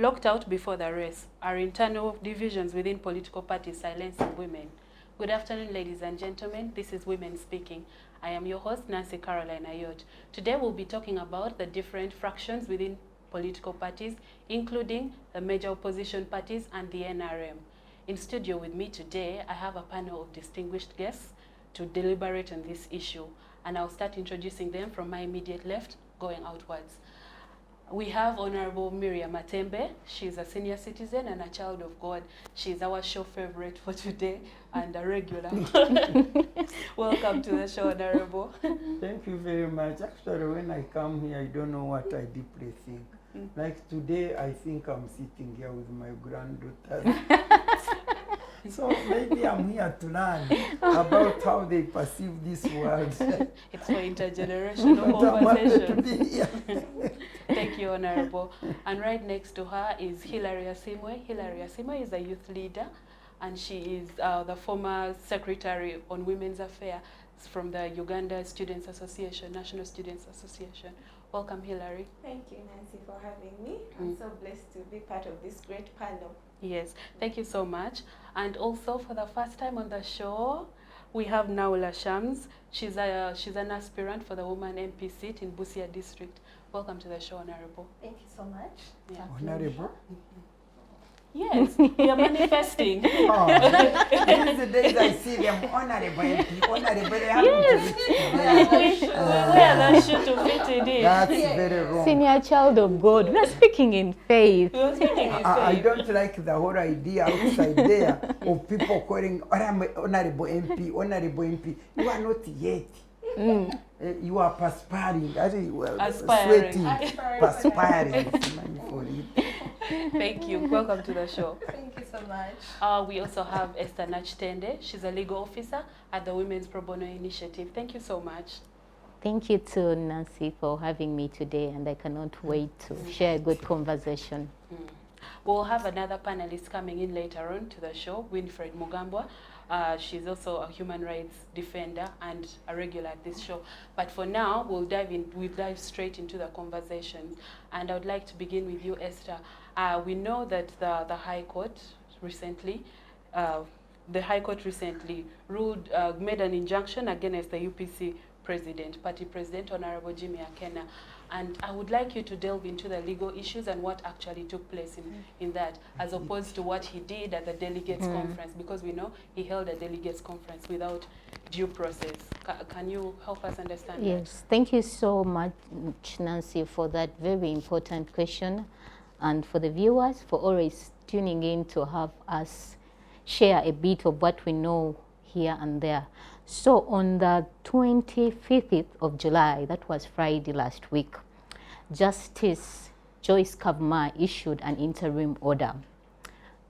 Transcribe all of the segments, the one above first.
blocked out before the race. Are internal divisions within political parties silencing women? Good afternoon, ladies and gentlemen. This is Women Speaking. I am your host, Nancy Caroline Ayot. Today we'll be talking about the different fractions within political parties, including the major opposition parties and the NRM. In studio with me today, I have a panel of distinguished guests to deliberate on this issue, and I'll start introducing them from my immediate left, going outwards. We have Honorable Miria Matembe. She's a senior citizen and a child of God. She's our show favorite for today and a regular. Welcome to the show, Honorable. Thank you very much. Actually, when I come here, I don't know what I deeply think. Like today, I think I'm sitting here with my granddaughter. So maybe I'm here to learn about how they perceive this world. It's for intergenerational conversation. Thank you, Honorable. And right next to her is Hilary Asimwe. Hilary Asimwe is a youth leader, and she is the former Secretary on Women's Affairs from the Uganda Students Association, National Students Association. Welcome, Hilary. Thank you, Nancy, for having me. I'm so blessed to be part of this great panel. Yes, thank you so much. And also, for the first time on the show, we have Naula Shamz. She's an aspirant for the Woman MP seat in Busia District. Welcome to the show, Honorable. Thank you so much. Yeah. Honorable? Yes, we are manifesting. Oh, these the days I see them honorable MP, honorable. They Yes, we wear that shoe to fit it in. That's very wrong. Senior child of God. We are speaking in faith. We are speaking in I faith. don't like the whole idea outside there of people calling honorable MP, honorable MP. You are not yet. You are perspiring, Aspiring. sweating, perspiring. For it. Thank you. Welcome to the show. Thank you so much. We also have Esther Nakitende. She's a legal officer at the Women's Pro Bono Initiative. Thank you so much. Thank you to Nancy for having me today, and I cannot wait to share a good conversation. We'll have another panelist coming in later on to the show, Winfred Mugambwa. She's also a human rights defender and a regular at this show. But for now, we'll dive straight into the conversations. And I would like to begin with you, Esther. We know that the High Court recently, ruled, made an injunction against the UPC party president, Honorable Jimmy Akena. And I would like you to delve into the legal issues and what actually took place in that, as opposed to what he did at the delegates conference, because we know he held a delegates conference without due process. Can you help us understand that? Yes, thank you so much, Nancy, for that very important question, and for the viewers for always tuning in to have us share a bit of what we know here and there. So on the 25th of July, that was Friday last week, Justice Joyce Kavuma issued an interim order.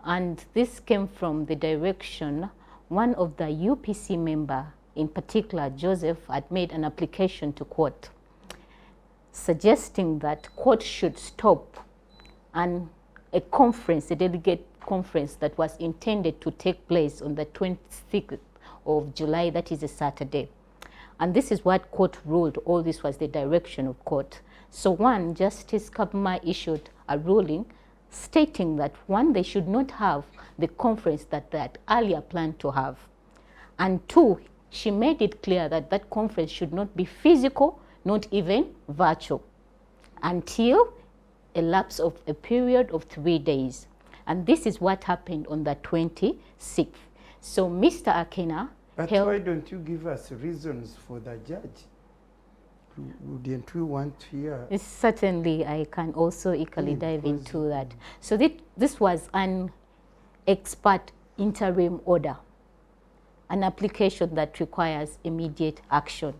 And this came from the direction one of the UPC member, in particular Joseph, had made an application to court, suggesting that court should stop a conference, a delegate conference that was intended to take place on the 26th of July, that is a Saturday. And this is what court ruled. All this was the direction of court. So one, Justice Kavuma issued a ruling stating that one, they should not have the conference that they had earlier planned to have. And two, she made it clear that that conference should not be physical, not even virtual, until a lapse of a period of 3 days. And this is what happened on the 26th. So Mr. Akena But why don't you give us reasons for the judge? Wouldn't we want to hear? Certainly, I can also equally dive into that. So this was an expert interim order, an application that requires immediate action.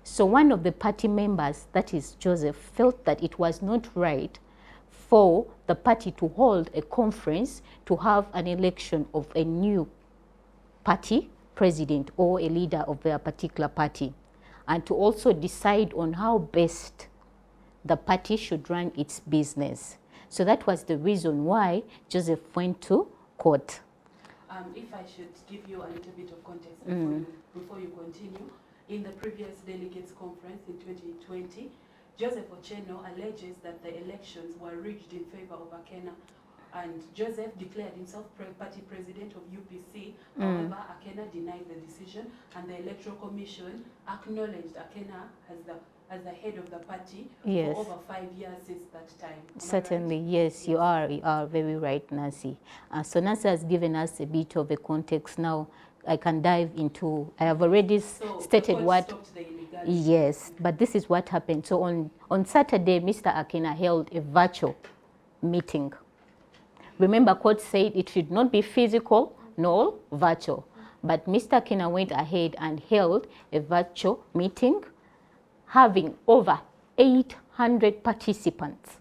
So one of the party members, that is Joseph, felt that it was not right for the party to hold a conference to have an election of a new party president or a leader of their particular party, and to also decide on how best the party should run its business. So that was the reason why Joseph went to court. If I should give you a little bit of context before you continue, in the previous delegates conference in 2020, Joseph Ocheno alleges that the elections were rigged in favor of Akena, and Joseph declared himself party president of UPC. However, Akena denied the decision, and the Electoral Commission acknowledged Akena as the head of the party for over 5 years since that time. Certainly, right? Yes, you are very right, Nancy. So Nancy has given us a bit of a context. Now I can dive into, I have already stated what, yes, but this is what happened. So on Saturday, Mr. Akena held a virtual meeting. Remember, court said it should not be physical nor virtual, but Mr. Akena went ahead and held a virtual meeting having over 800 participants.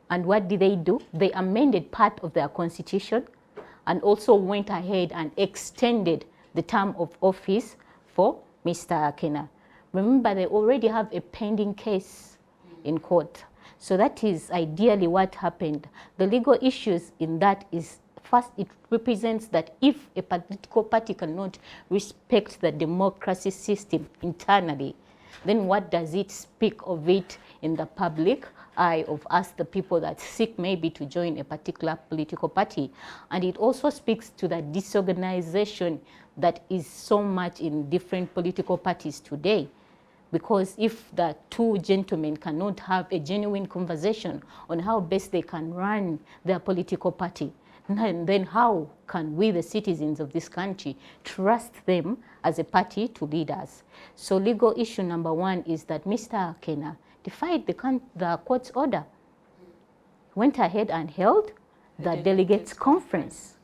And what did they do? They amended part of their constitution and also went ahead and extended the term of office for Mr. Akena. Remember, they already have a pending case in court. So that is ideally what happened. The legal issues in that is, first, it represents that if a political party cannot respect the democracy system internally, then what does it speak of it in the public eye of us, the people that seek maybe to join a particular political party? And it also speaks to the disorganization that is so much in different political parties today. Because if the two gentlemen cannot have a genuine conversation on how best they can run their political party, then how can we, the citizens of this country, trust them as a party to lead us? So legal issue number one is that Mr. Akena defied the court's order, went ahead and held the delegates' conference,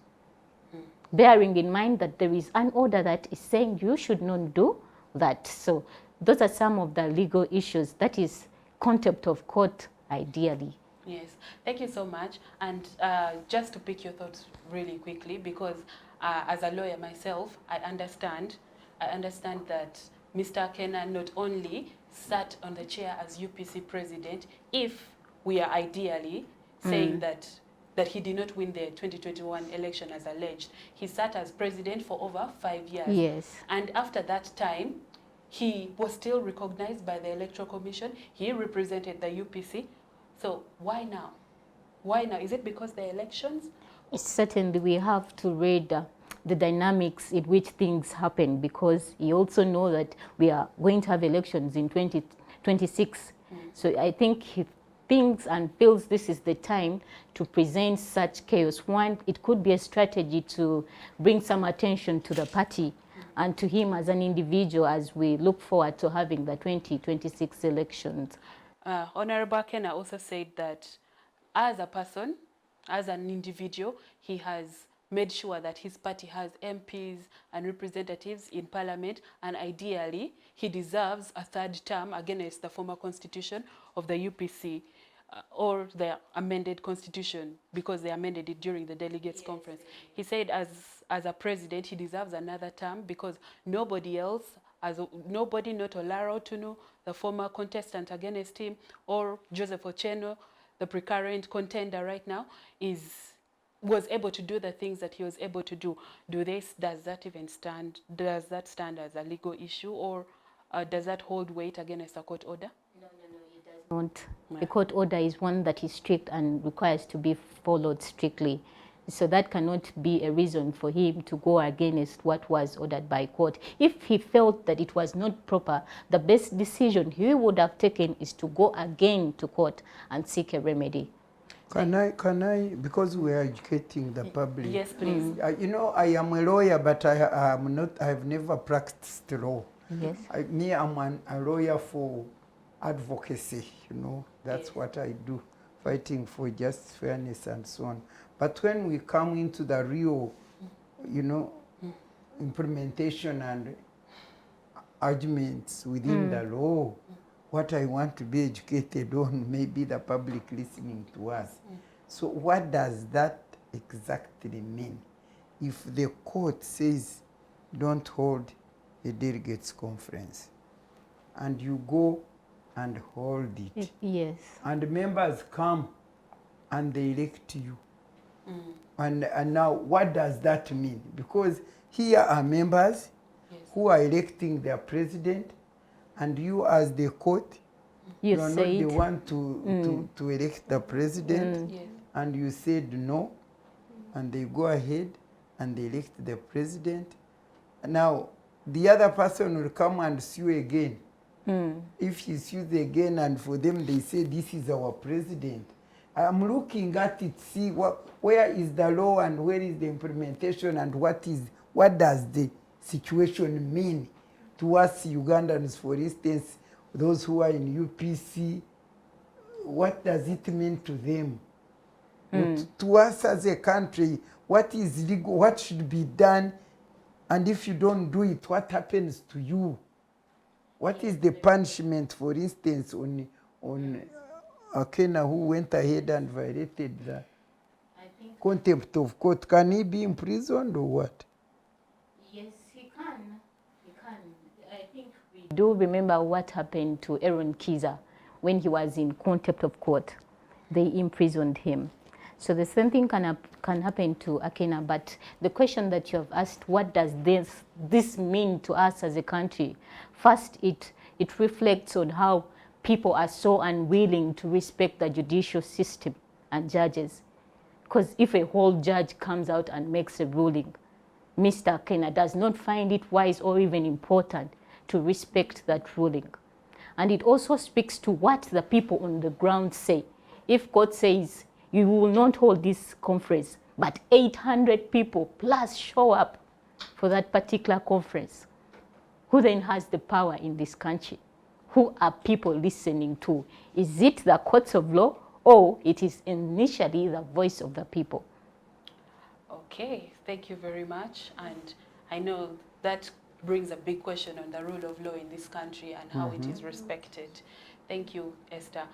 bearing in mind that there is an order that is saying you should not do that. So those are some of the legal issues. That is contempt of court, ideally. Yes, thank you so much. And just to pick your thoughts really quickly, because as a lawyer myself, I understand that Mr. Akena not only sat on the chair as UPC president, if we are ideally saying that he did not win the 2021 election as alleged, he sat as president for over 5 years. Yes. And after that time, he was still recognized by the Electoral Commission. He represented the UPC. So why now? Why now? Is it because the elections? Certainly, we have to read the dynamics in which things happen, because you also know that we are going to have elections in 2026. So I think he thinks and feels this is the time to present such chaos. One, it could be a strategy to bring some attention to the party and to him as an individual as we look forward to having the 2026 elections. Honorable Akena also said that as a person, as an individual, he has made sure that his party has MPs and representatives in parliament, and ideally he deserves a third term against the former constitution of the UPC or the amended constitution, because they amended it during the delegates conference. He said as a president he deserves another term because nobody else, nobody, not Olara Otunu, the former contestant against him, or Joseph Ocheno, the precurrent contender right now, was able to do the things that he was able to do. Does that even stand? Does that stand as a legal issue, or does that hold weight against a court order? No, it does not. A court order is one that is strict and requires to be followed strictly. So that cannot be a reason for him to go against what was ordered by court. If he felt that it was not proper, the best decision he would have taken is to go again to court and seek a remedy. Can I, because we are educating the public. Yes, please. You know, I am a lawyer, but I have never practiced law. Yes. I'm a lawyer for advocacy, you know, that's what I do, fighting for just fairness and so on. But when we come into the real, you know, implementation and arguments within the law, what I want to be educated on, maybe the public listening to us. So what does that exactly mean? If the court says don't hold a delegates conference and you go and hold it, yes, and members come and they elect you, and now what does that mean? Because here are members who are electing their president, and you as the court, You are not said the one to elect the president, Yes. and you said no, and they go ahead and they elect the president. Now, the other person will come and sue again. If he sues again, and for them they say this is our president, I'm looking at it, see where is the law and where is the implementation, and what does the situation mean to us Ugandans, for instance, those who are in UPC. What does it mean to them? To us as a country, what is legal, what should be done, and if you don't do it, what happens to you? What is the punishment, for instance, on Akena who went ahead and violated the contempt of court? Can he be imprisoned or what? yes, he can. He can. I think we do remember what happened to Aaron Kiza when he was in contempt of court. They imprisoned him. So the same thing can happen to Akena. But the question that you have asked, what does this mean to us as a country? First, it reflects on how people are so unwilling to respect the judicial system and judges. Because if a whole judge comes out and makes a ruling, Mr. Akena does not find it wise or even important to respect that ruling. And it also speaks to what the people on the ground say. If court says, you will not hold this conference, but 800 people plus show up for that particular conference, who then has the power in this country? Who are people listening to? Is it the courts of law, or it is initially the voice of the people? Okay, thank you very much. And I know that brings a big question on the rule of law in this country and how it is respected. Thank you, Esther.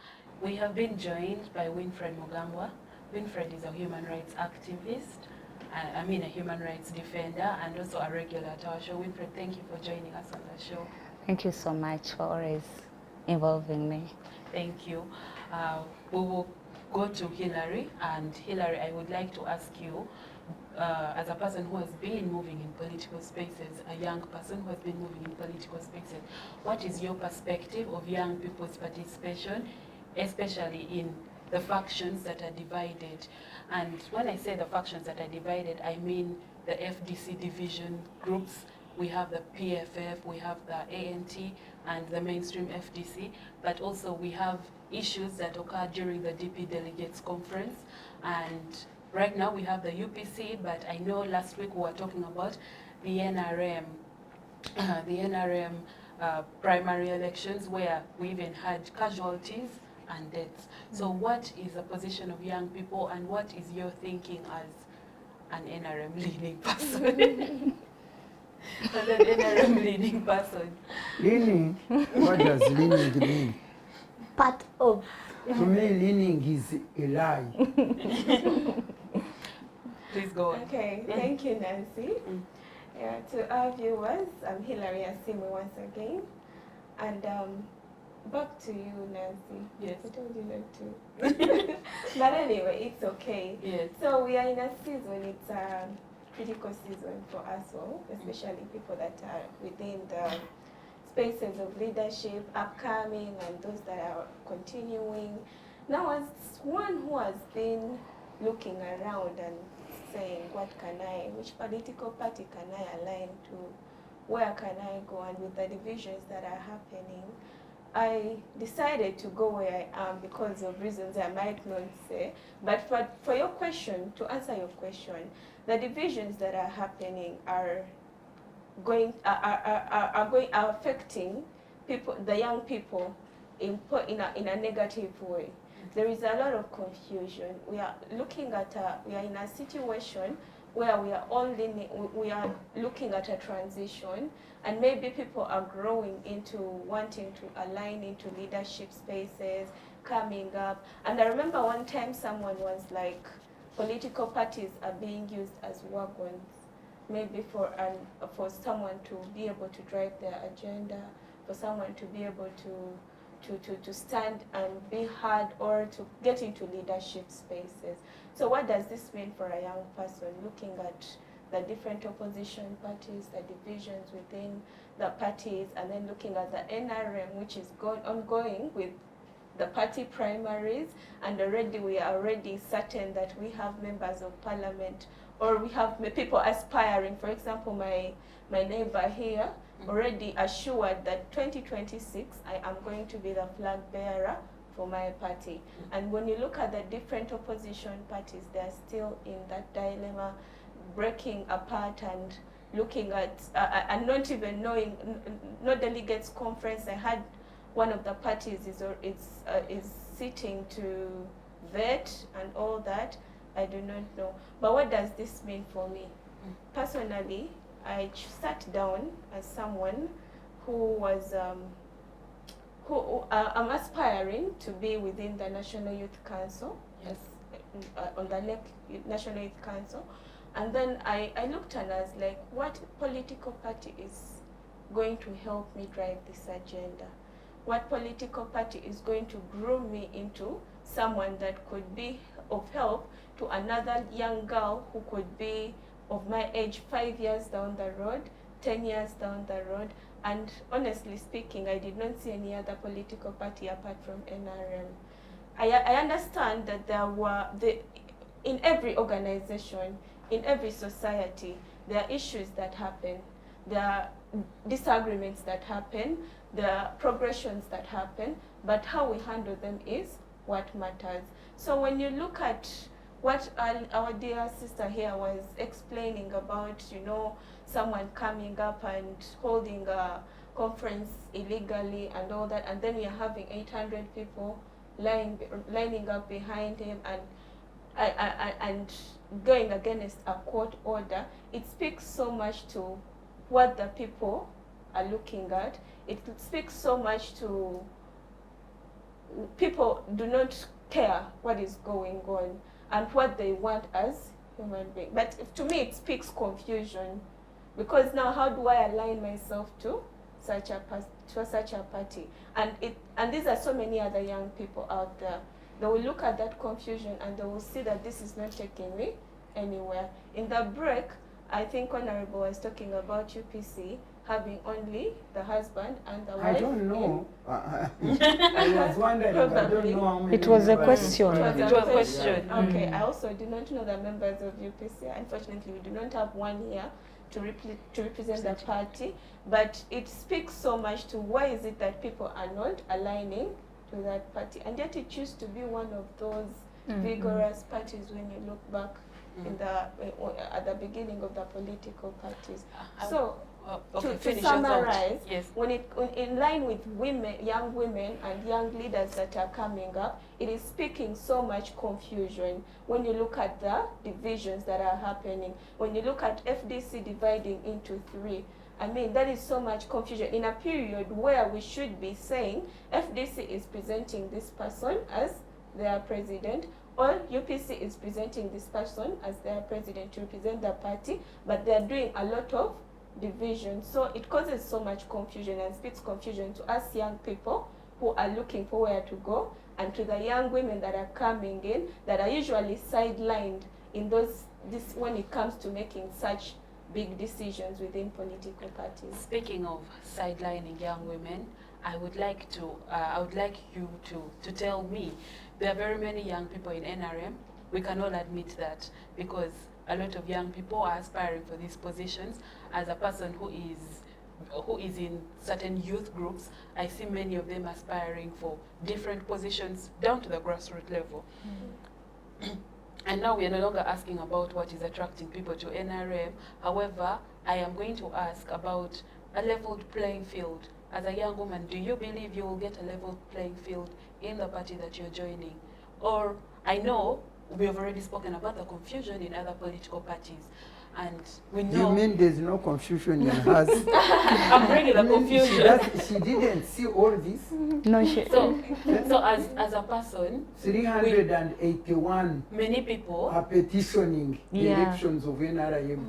We have been joined by Winfred Mugambwa. Winfred is a human rights activist, a human rights defender, and also a regular at our show. Winfred, thank you for joining us on the show. Thank you so much for always involving me. Thank you. We will go to Hillary, and Hillary, I would like to ask you, as a person who has been moving in political spaces, a young person who has been moving in political spaces, what is your perspective of young people's participation, especially in the factions that are divided? And when I say the factions that are divided, I mean the FDC division groups. We have the PFF, we have the ANT, and the mainstream FDC, but also we have issues that occur during the DP Delegates Conference. And right now we have the UPC, but I know last week we were talking about the NRM, primary elections, where we even had casualties and deaths. So what is the position of young people, and what is your thinking as an NRM leading person? As an NRM leading person. Leaning? What does leaning mean? Part of. To me, leaning is a lie. Please go on. Okay, thank you, Nancy. Yeah, to our viewers, I'm Hillary Asimwe once again. And back to you, Nancy. Yes. I told you not to. But anyway, it's okay. Yes. So we are in a season, it's a critical season for us all, especially people that are within the spaces of leadership, upcoming, and those that are continuing. Now, as one who has been looking around and saying, which political party can I align to, where can I go, and with the divisions that are happening, I decided to go where I am because of reasons I might not say. But for your question, to answer your question, the divisions that are happening are affecting people, the young people, in a negative way. There is a lot of confusion. We are looking at we are in a situation where we are all we are looking at a transition, and maybe people are growing into wanting to align into leadership spaces, coming up. And I remember one time someone was like, political parties are being used as wagons, maybe for someone to be able to drive their agenda, for someone to be able to stand and be heard, or to get into leadership spaces. So what does this mean for a young person looking at the different opposition parties, the divisions within the parties, and then looking at the NRM, which is ongoing with the party primaries, and already we are already certain that we have members of parliament, or we have people aspiring. For example, my neighbor here already assured that 2026 I am going to be the flag bearer for my party. And when you look at the different opposition parties, they are still in that dilemma, breaking apart and looking at and not even knowing, no delegates conference. I had one of the parties is sitting to vet and all that. I do not know. But what does this mean for me? Personally, I sat down as someone who was I'm aspiring to be within the National Youth Council. Yes. On the National Youth Council. And then I looked and I was like, what political party is going to help me drive this agenda? What political party is going to groom me into someone that could be of help to another young girl who could be of my age 5 years down the road, 10 years down the road? And honestly speaking, I did not see any other political party apart from NRM. I understand that there were, in every organization, in every society, there are issues that happen, there are disagreements that happen, there are progressions that happen, but how we handle them is what matters. So when you look at what our dear sister here was explaining about, you know, someone coming up and holding a conference illegally and all that, and then we are having 800 people lining up behind him and going against a court order, it speaks so much to what the people are looking at. It speaks so much to people do not care what is going on and what they want as human beings. But to me, it speaks confusion, because now how do I align myself to such a party? And these are so many other young people out there. They will look at that confusion and they will see that this is not taking me anywhere. In the break, I think Honorable was talking about UPC having only the husband and the wife. I don't know. I was wondering. I don't know how many. It was a members question. It was a question. Okay, I also do not know the members of UPC. Unfortunately, we do not have one here to represent the party. But it speaks so much to why is it that people are not aligning to that party. And yet it used to be one of those vigorous parties when you look back in at the beginning of the political parties. So to summarize, yes. when in line with young women and young leaders that are coming up, it is speaking so much confusion when you look at the divisions that are happening. When you look at FDC dividing into 3, I mean, that is so much confusion in a period where we should be saying FDC is presenting this person as their president, or UPC is presenting this person as their president to represent the party, but they are doing a lot of division. So it causes so much confusion and speaks confusion to us young people who are looking for where to go, and to the young women that are coming in that are usually sidelined in this when it comes to making such big decisions within political parties. Speaking of sidelining young women, I would like you to tell me, there are very many young people in NRM. We can all admit that, because a lot of young people are aspiring for these positions. As a person who is in certain youth groups, I see many of them aspiring for different positions down to the grassroots level. And now we are no longer asking about what is attracting people to NRM. However, I am going to ask about a leveled playing field. As a young woman, do you believe you will get a leveled playing field in the party that you're joining? Or, I know we have already spoken about the confusion in other political parties, and we know... You mean there's no confusion in hers? I'm bringing the confusion. She didn't see all this? No, she... So as a person... 381 many people are petitioning the elections of NRM.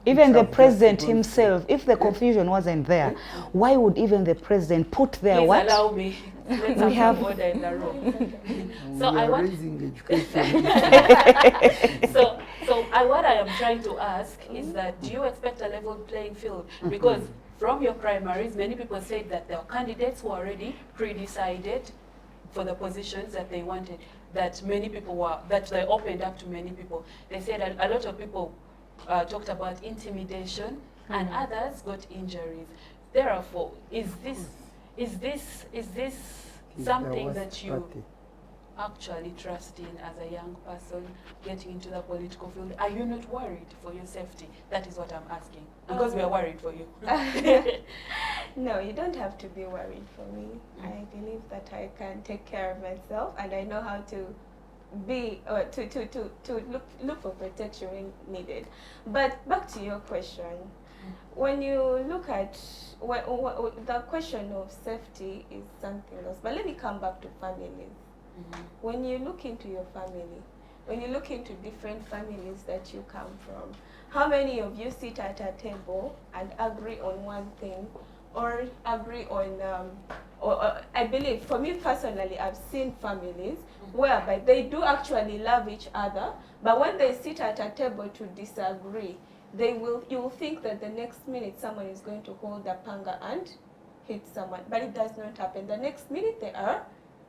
Even the president himself, if the confusion wasn't there, why would even the president put there please what? Allow me. Let's We have order in the room. So We I are want... raising education. So what I am trying to ask is that, do you expect a level playing field? Because from your primaries, many people said that there are candidates who are already pre-decided. for the positions that they wanted, that many people were, that they opened up to many people. They said a lot of people talked about intimidation, and others got injuries. Therefore, is this something that you actually trust in as a young person getting into the political field? Are you not worried for your safety? That is what I'm asking, because we are worried for you. No, you don't have to be worried for me. I believe that I can take care of myself, and I know how to be to look for protection when needed. But back to your question, when you look at the question of safety is something else. But let me come back to families. When you look into your family, when you look into different families that you come from, how many of you sit at a table and agree on one thing, or agree on, or I believe, for me personally, I've seen families whereby they do actually love each other, but when they sit at a table to disagree, you will think that the next minute someone is going to hold a panga and hit someone, but it does not happen. The next minute they are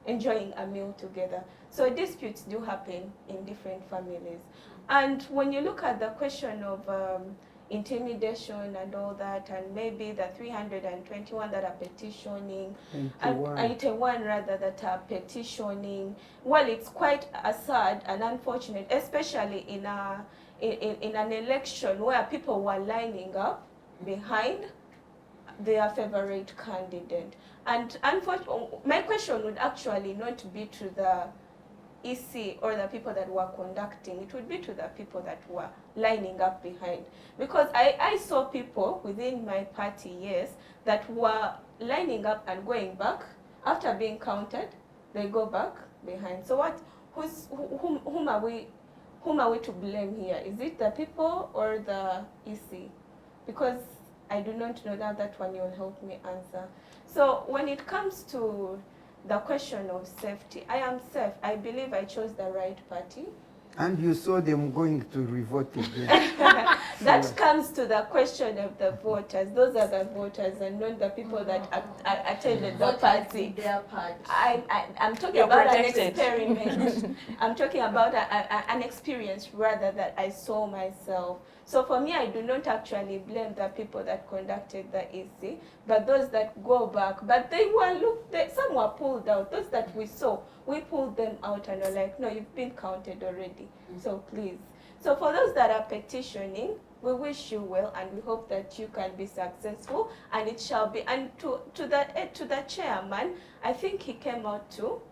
enjoying a meal together. So disputes do happen in different families. And when you look at the question of intimidation and all that, and maybe the 321 that are petitioning, 81 rather that are petitioning, well, it's quite sad and unfortunate, especially in an election where people were lining up behind their favorite candidate. And unfortunately, my question would actually not be to the EC or the people that were conducting, it would be to the people that were lining up behind. Because I saw people within my party, yes, that were lining up and going back. After being counted, they go back behind. So whom are we to blame here? Is it the people or the EC? Because I do not know that one. You'll help me answer. So when it comes to the question of safety, I am safe. I believe I chose the right party. And you saw them going to revote again. That comes to the question of the voters. Those are the voters and not the people that attended the party. Their part. I'm talking You're about protected. an experiment. I'm talking about an experience rather that I saw myself. So for me, I do not actually blame the people that conducted the EC, but those that go back. But some were pulled out. Those that we saw, we pulled them out and were like, no, you've been counted already. So please. So for those that are petitioning, we wish you well and we hope that you can be successful, and it shall be. And to the chairman, I think he came out to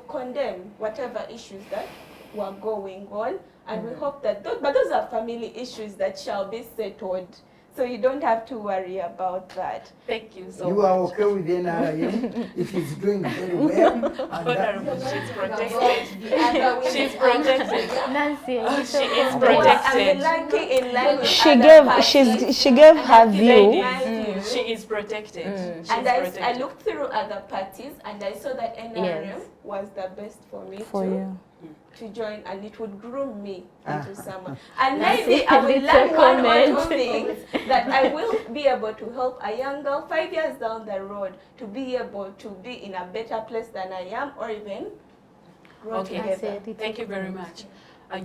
condemn whatever issues that were going on, and we hope that those are family issues that shall be settled. So you don't have to worry about that. Thank you so You much. are okay with NRM if it's doing very well. And Honorable, she's protected. She's protected. Nancy, She is I'm protected. liking in line with She other gave parties. she gave her view. Ladies, she is protected. She's And I protected. looked through other parties and I saw that NRM Yes. was the best for me to join, and it would groom me into someone. And maybe I will learn one or two things that I will be able to help a young girl 5 years down the road to be able to be in a better place than I am, or even grow Okay. together. Thank you very much.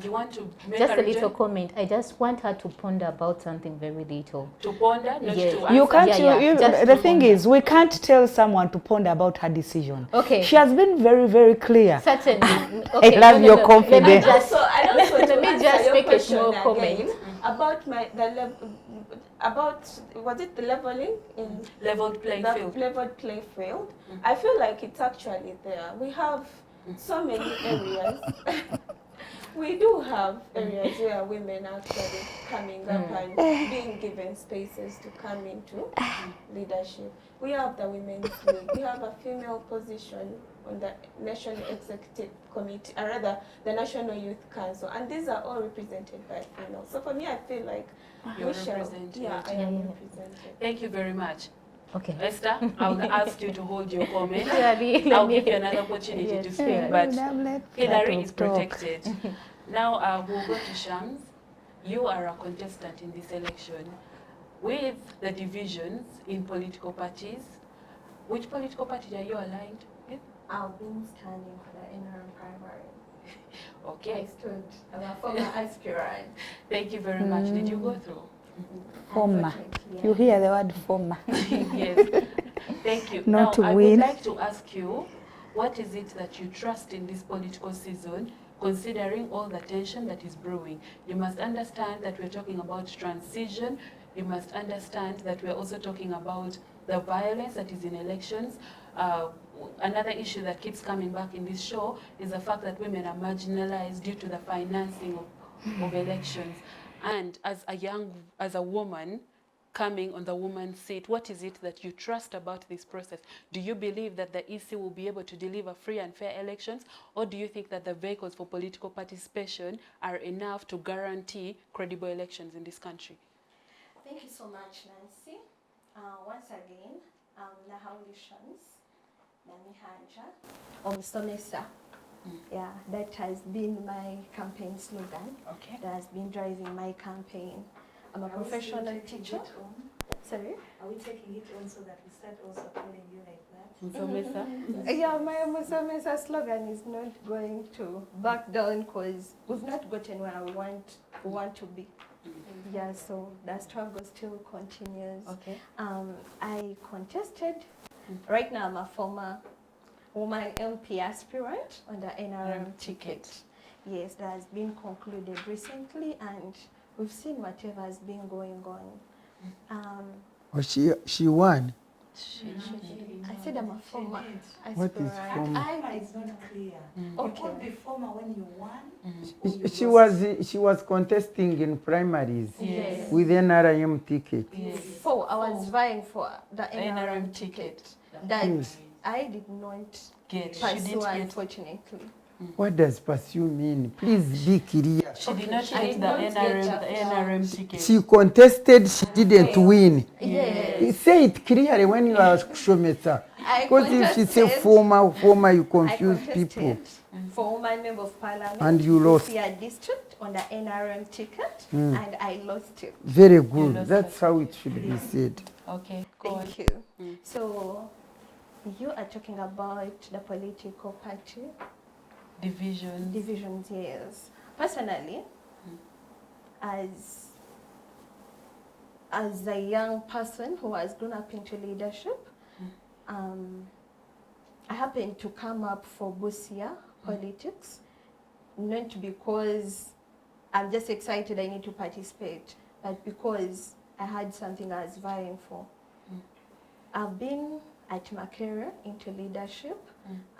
You want to make Just a little return? comment. I just want her to ponder about something very little. To ponder, not Yes. to You answer. can't. Yeah, just The to thing ponder. is, we can't tell someone to ponder about her decision. Okay. She has been very, very clear. Certainly. Okay, love your confidence. Let me just, And also let to me answer just your make a question small again, comment. about was it the leveling in Leveled playing the field. leveled play field? I feel like it's actually there. We have so many areas. We do have areas where women are actually coming up and being given spaces to come into leadership. We have the Women's League. We have a female position on the National Executive Committee, or rather the National Youth Council, and these are all represented by females. So for me, I feel like You're we shall. represented. Yeah, I am represented. Thank you very much. okay. Esther, I'll ask you to hold your comment. Really, I'll let give me- you another opportunity to Yes, speak, yeah. but Let Hillary her is talk. protected. Now we'll go to Shamz. You are a contestant in this election. With the divisions in political parties, Which political party are you aligned with? I've been standing for the NRM primary. Okay. I'm a former aspirant. Thank you very much. Did you go through? Former. Unfortunately, You hear the word former. Yes. Thank you. Not to now, I win. would like to ask you, what is it that you trust in this political season, considering all the tension that is brewing? You must understand that we're talking about transition. You must understand that we're also talking about the violence that is in elections. Another issue that keeps coming back in this show is the fact that women are marginalized due to the financing of elections. And as a woman coming on the woman's seat, what is it that you trust about this process? Do you believe that the EC will be able to deliver free and fair elections, or do you think that the vehicles for political participation are enough to guarantee credible elections in this country? Thank you so much, Nancy. Once again, Naula Shamz, Somesa. Yeah, that has been my campaign slogan. Okay. That has been driving my campaign. I'm a professional teacher. Sorry? Are we taking it on so that we start also calling you like that? Musomesa? Yeah, my Musomesa slogan is not going to back down because we've not gotten where we want to be. Yeah, so the struggle still continues. Okay. I contested. Right now, I'm a former woman MP aspirant on the NRM ticket. Yes, that has been concluded recently, and we've seen whatever has been going on. Oh, she won. I said I'm a former aspirant. What is former? It's not clear. Okay. You could be former when you won. She was contesting in primaries Yes. with NRM ticket. Yes. So I was vying for the NRM NRM ticket ticket. that Yes. I did not Get. She pursue, didn't get. unfortunately. What does pursue mean? Please be clear. She did not She get did the not get NRM, the NRM ticket. She contested, she didn't win. Yes. Say it clearly when you are Shometa. I Because if she say contested- former, you I confuse contested people. for woman member of parliament And you lost. Miria district on the NRM ticket, and I lost it. Very good. lost That's that. how it should be said. Okay, go on. Thank you. So you are talking about the political party Division. divisions, yes. Personally, as a young person who has grown up into leadership, I happened to come up for Busia politics, not because I'm just excited I need to participate, but because I had something I was vying for. I've been at my career into leadership,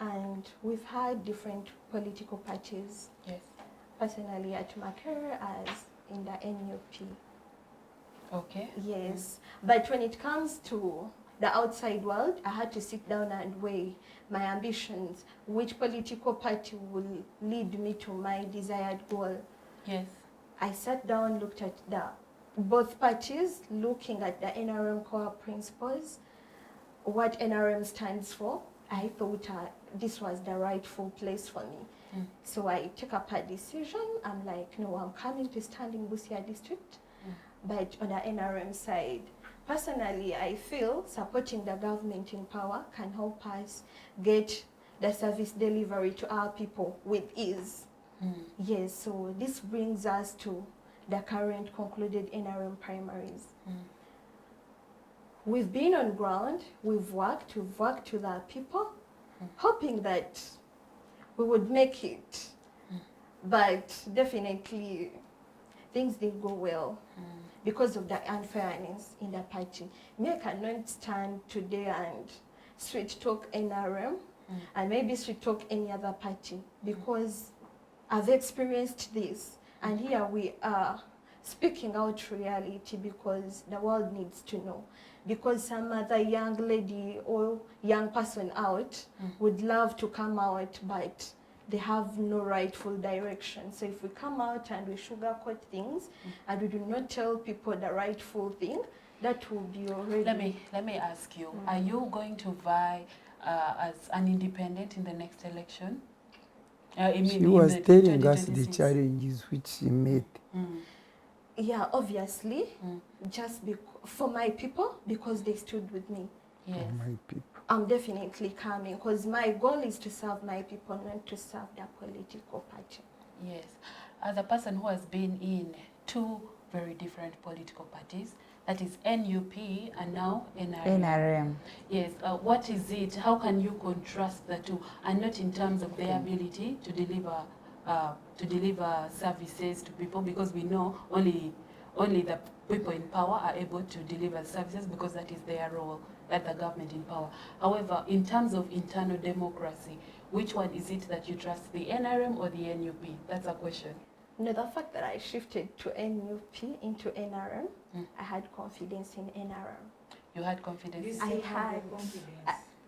and we've had different political parties. Yes. Personally, at my career as in the NUP. Okay. Yes, but when it comes to the outside world, I had to sit down and weigh my ambitions, which political party will lead me to my desired goal. Yes. I sat down, looked at both parties, looking at the NRM core principles, what NRM stands for. I thought this was the rightful place for me. So I took up a decision. I'm like, no, I'm coming to stand in Busia district, but on the NRM side. Personally, I feel supporting the government in power can help us get the service delivery to our people with ease. Yes, so this brings us to the current concluded NRM primaries. We've been on ground, we've worked with our people, hoping that we would make it. But definitely, things didn't go well because of the unfairness in the party. Me, I cannot stand today and street talk NRM and maybe street talk any other party because I've experienced this, and here we are speaking out reality because the world needs to know. Because some other young lady or young person out would love to come out, but they have no rightful direction. So if we come out and we sugarcoat things and we do not tell people the rightful thing, that will be already... Let me ask you, are you going to vie as an independent in the next election? She was telling us the challenges which she made. Yeah, obviously, just for my people, because they stood with me. Yes. My people. I'm definitely coming because my goal is to serve my people, not to serve their political party. Yes. As a person who has been in two very different political parties, that is NUP and now NRM. NRM. Yes. What is it? How can you contrast the two, and not in terms of their ability to deliver services to people, because we know only the people in power are able to deliver services because that is their role, that the government in power. However, in terms of internal democracy, which one is it that you trust, the NRM or the NUP? That's a question. No, the fact that I shifted to NUP into NRM, I had confidence in NRM. You had confidence? I had confidence.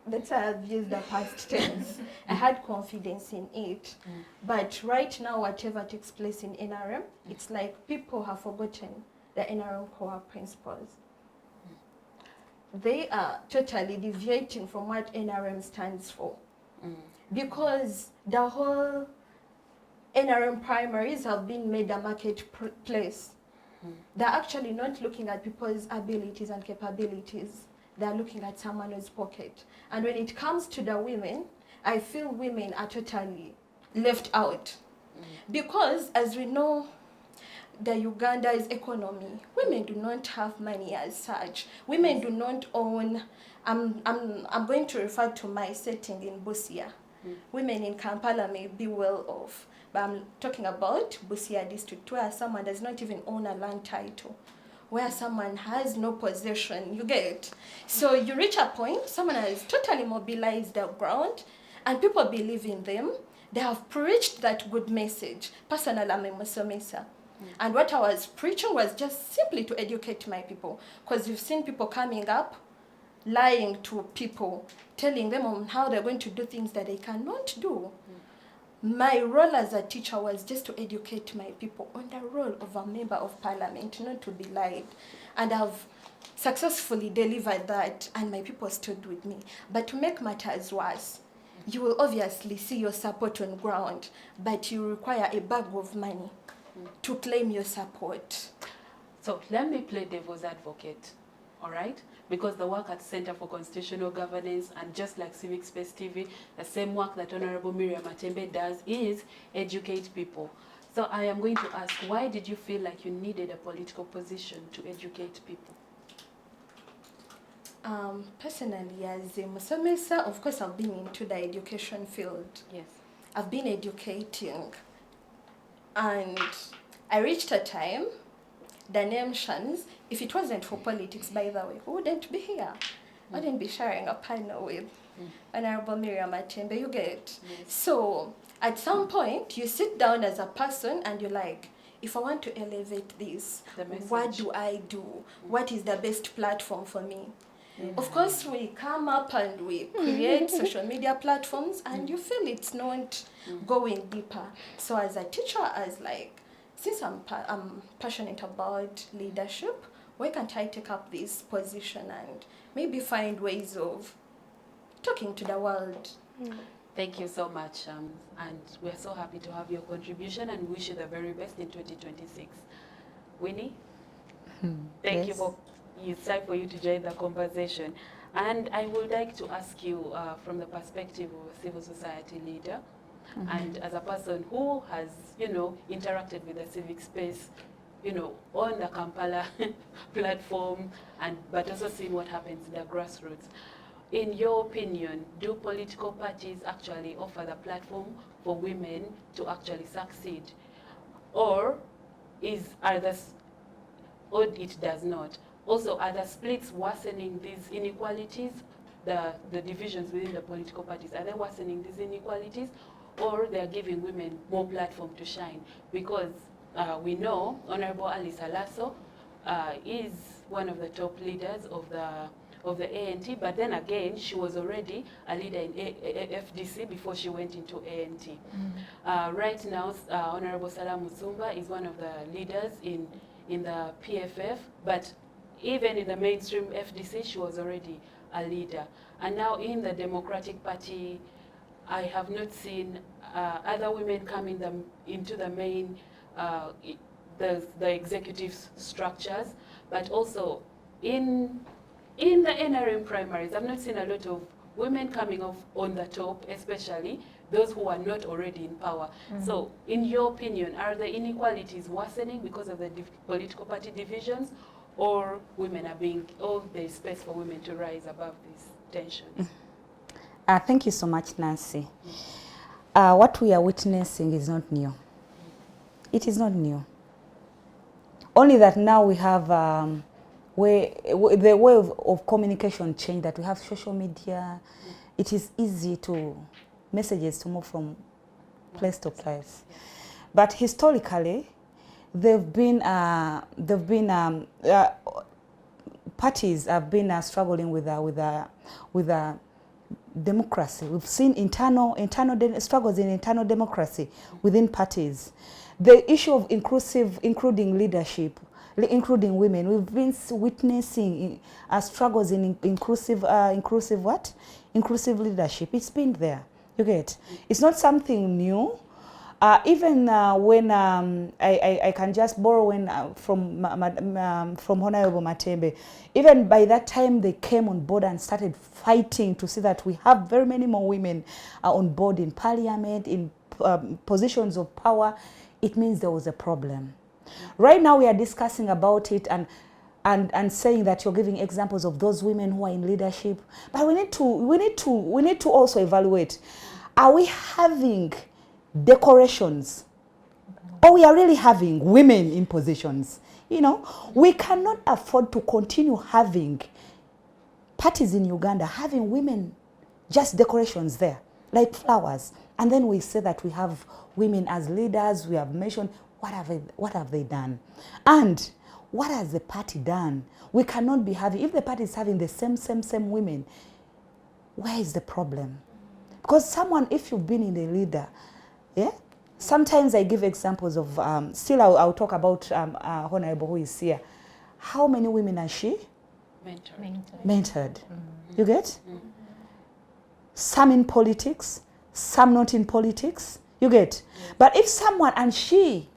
That's why I've used the past tense. I had confidence in it. But right now, whatever takes place in NRM, it's like people have forgotten the NRM core principles. They are totally deviating from what NRM stands for. Because the whole NRM primaries have been made a marketplace. They're actually not looking at people's abilities and capabilities. They're looking at someone's pocket. And when it comes to the women, I feel women are totally left out. Because as we know, the Uganda's economy, women do not have money as such. Women do not own, I'm going to refer to my setting in Busia. Women in Kampala may be well off, but I'm talking about Busia district, where someone does not even own a land title, where someone has no possession, you get. So you reach a point, someone has totally mobilized the ground, and people believe in them. They have preached that good message. Personally, I'm a Musomesa. And what I was preaching was just simply to educate my people, because you've seen people coming up, lying to people, telling them on how they're going to do things that they cannot do. My role as a teacher was just to educate my people on the role of a member of parliament, not to be lied. And I've successfully delivered that, and my people stood with me. But to make matters worse, you will obviously see your support on ground, but you require a bag of money to claim your support. So let me play devil's advocate, all right? Because the work at Center for Constitutional Governance, and just like Civic Space TV, the same work that Honorable Miria Matembe does is educate people. So I am going to ask, why did you feel like you needed a political position to educate people? Personally, as a Musomesa, of course, I've been into the education field. Yes. I've been educating. And I reached a time, the name Shamz, if it wasn't for politics, by the way, who wouldn't be here? I wouldn't be sharing a panel with Honorable Miria Matembe, you get. Yes. So at some point, you sit down as a person and you're like, if I want to elevate this, what do I do? What is the best platform for me? Of course, we come up and we create social media platforms, and you feel it's not going deeper. So as a teacher, I was like, since I'm passionate about leadership, why can't I take up this position and maybe find ways of talking to the world? Thank you so much, and we're so happy to have your contribution and wish you the very best in 2026. Winnie, thank you for it's time for you to join the conversation. And I would like to ask you from the perspective of a civil society leader, and as a person who has, interacted with the civic space, on the Kampala platform, but also seeing what happens in the grassroots. In your opinion, do political parties actually offer the platform for women to actually succeed? Or it does not? Also, are the splits worsening these inequalities, the divisions within the political parties? Are they worsening these inequalities, or they're giving women more platform to shine? Because we know Honorable Alice Alaso is one of the top leaders of the ANT, but then again, she was already a leader in FDC before she went into ANT. Right now, Honorable Salah Musumba is one of the leaders in the PFF, but even in the mainstream FDC, she was already a leader. And now in the Democratic Party, I have not seen other women coming into the main, the executive structures, but also in the NRM primaries, I've not seen a lot of women coming off on the top, especially those who are not already in power. So in your opinion, are the inequalities worsening because of the political party divisions, or women are being, or there is space for women to rise above these tensions? Thank you so much, Nancy. What we are witnessing is not new. It is not new. Only that now we have the way of communication changed, that we have social media. It is easy to messages to move from place to place. But historically, parties have been struggling with democracy. We've seen internal struggles in internal democracy within parties. The issue of including leadership, including women, we've been witnessing struggles in inclusive leadership. It's been there. You get? It's not something new. Even when I can just borrow from Honorable Matembe, even by that time they came on board and started fighting to see that we have very many more women on board in parliament, in positions of power. It means there was a problem. Right now we are discussing about it and saying that you're giving examples of those women who are in leadership, but we need to also evaluate: are we having decorations, or we are really having women in positions? You know, we cannot afford to continue having parties in Uganda having women just decorations there, like flowers, and then we say that we have women as leaders. We have mentioned what have they done, and what has the party done? We cannot be having, if the party is having the same women, where is the problem? Because someone, if you've been in a leader, yeah, sometimes I give examples of, still I'll talk about Honorable who is here. How many women are she? Mentored. You get? Some in politics, some not in politics. You get? But if someone, and she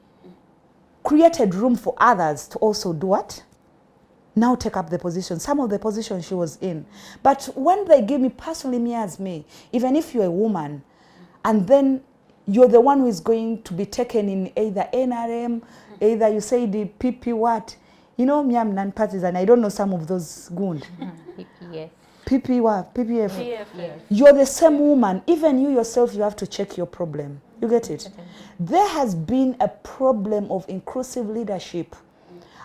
created room for others to also do what? Now take up the position. Some of the positions she was in. But when they give me, personally, me as me, even if you're a woman, and then you're the one who is going to be taken in either NRM, either you say the PP what, you know, me I'm non-partisan, I don't know some of those gund. PPF. PP what? PPF. PF. You're the same woman. Even you yourself, you have to check your problem. You get it? There has been a problem of inclusive leadership.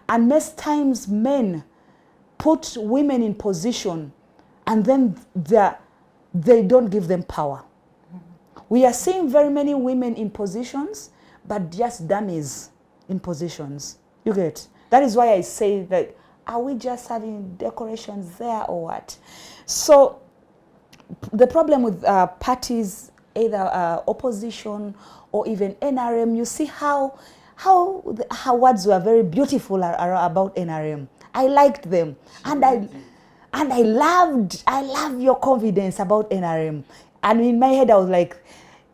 And most times men put women in position and then they don't give them power. We are seeing very many women in positions, but just dummies in positions. You get? That is why I say that, are we just having decorations there or what? So the problem with parties, either opposition or even NRM, you see how words were very beautiful about NRM. I liked them, and I love your confidence about NRM. And in my head I was like,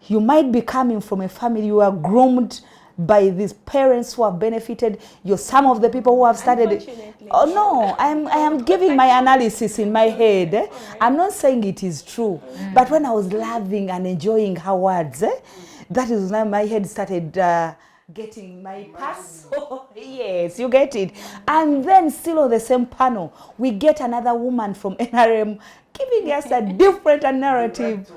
you might be coming from a family, you are groomed by these parents who have benefited. You're some of the people who have started. Oh no, I am giving my analysis in my head. Right. I'm not saying it is true, but when I was loving and enjoying her words, that is when my head started getting my pass. Yes, you get it. And then still on the same panel, we get another woman from NRM giving us a different narrative,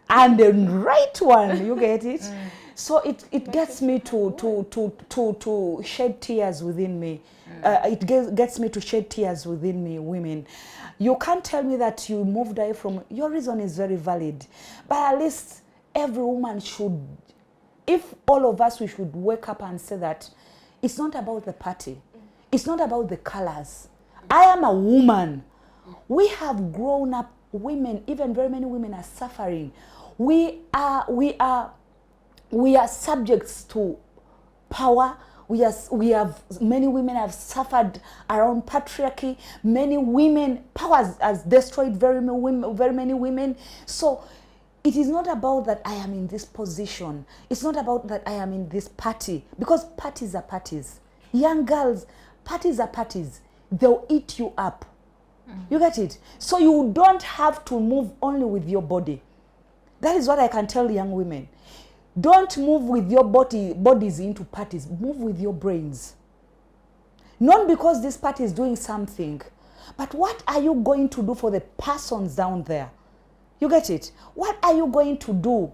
and the right one. You get it. So it gets me to shed tears within me. It gets me to shed tears within me, women. You can't tell me that you moved away from, your reason is very valid. But at least every woman should, if all of us, we should wake up and say that it's not about the party. It's not about the colors. I am a woman. We have grown up women, even very many women are suffering. We are subjects to power. Many women have suffered around patriarchy. Many women, power has destroyed very many women. So it is not about that I am in this position. It's not about that I am in this party, because parties are parties. Young girls, parties are parties. They'll eat you up. You get it? So you don't have to move only with your body. That is what I can tell young women. Don't move with your bodies into parties. Move with your brains. Not because this party is doing something, but what are you going to do for the persons down there? You get it? What are you going to do?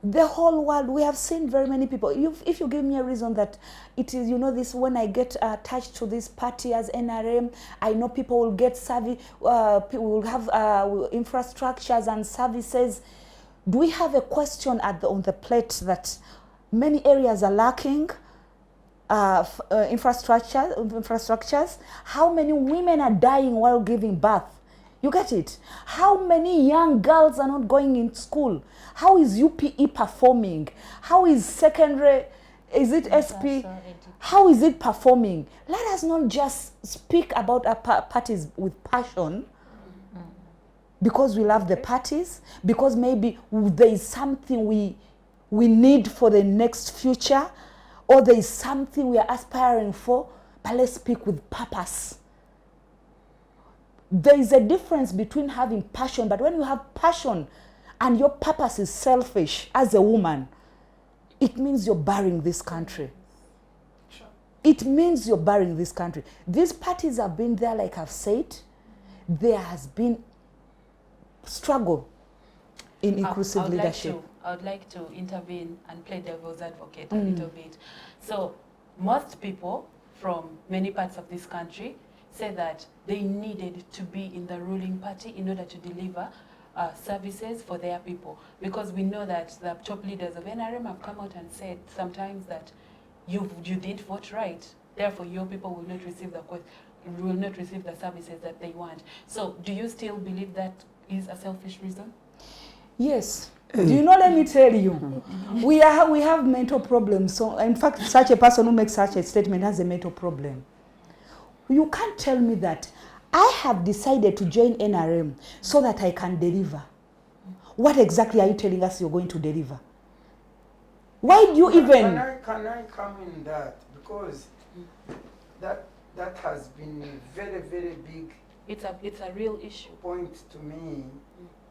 The whole world, we have seen very many people. If you give me a reason that it is, this, when I get attached to this party as NRM, I know people will get service, people will have infrastructures and services. Do we have a question on the plate that many areas are lacking? Infrastructures. How many women are dying while giving birth? You get it? How many young girls are not going in school? How is UPE performing? How is secondary, is it SP? How is it performing? Let us not just speak about our parties with passion because we love the parties, because maybe there is something we need for the next future, or there is something we are aspiring for, but let's speak with purpose. There is a difference between having passion, but when you have passion and your purpose is selfish as a woman, it means you're burying this country. It means you're burying this country. These parties have been there, like I've said. There has been struggle in inclusive leadership. I would like to intervene and play devil's advocate a little bit. So most people from many parts of this country say that they needed to be in the ruling party in order to deliver services for their people. Because we know that the top leaders of NRM have come out and said sometimes that you didn't vote right, therefore your people will not receive the services that they want. So do you still believe that is a selfish reason? Yes. Do you know, let me tell you, we have mental problems. So in fact, such a person who makes such a statement has a mental problem. You can't tell me that I have decided to join NRM so that I can deliver. What exactly are you telling us you're going to deliver? Why do you even... Can I come in that? Because that has been a very, very big... It's a real issue. Point to me,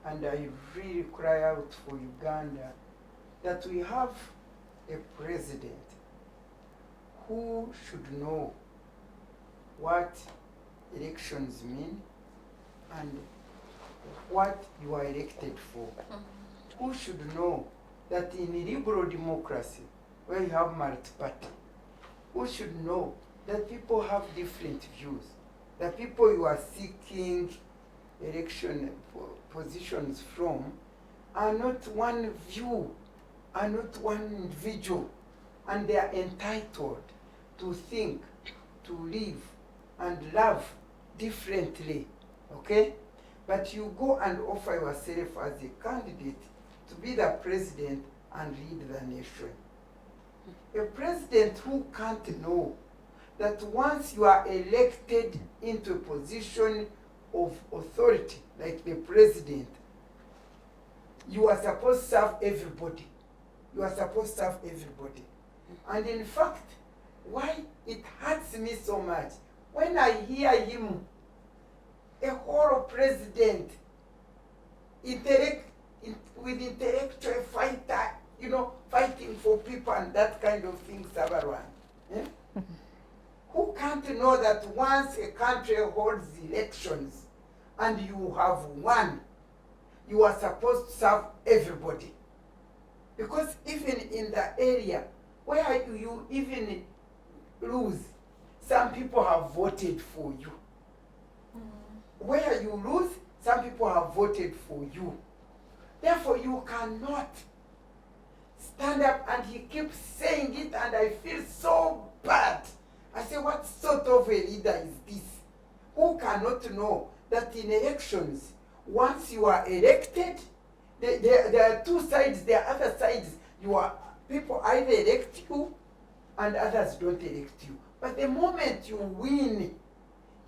and I really cry out for Uganda, that we have a president who should know what elections mean and what you are elected for. Who should know that in liberal democracy, where you have multi-party, who should know that people have different views, that people you are seeking election positions from are not one view, are not one individual, and they are entitled to think, to live, and love differently, okay? But you go and offer yourself as a candidate to be the president and lead the nation. A president who can't know that once you are elected into a position of authority, like the president, you are supposed to serve everybody. You are supposed to serve everybody. And in fact, why it hurts me so much, when I hear him, a whole president, with intellectual fighter, fighting for people and that kind of thing, Sabarwan. Eh? Who can't know that once a country holds elections and you have won, you are supposed to serve everybody? Because even in the area where you even lose, some people have voted for you. Where you lose, some people have voted for you. Therefore, you cannot stand up, and he keeps saying it, and I feel so bad. I say, what sort of a leader is this? Who cannot know that in elections, once you are elected, there are two sides, there are other sides. People either elect you and others don't elect you. But the moment you win,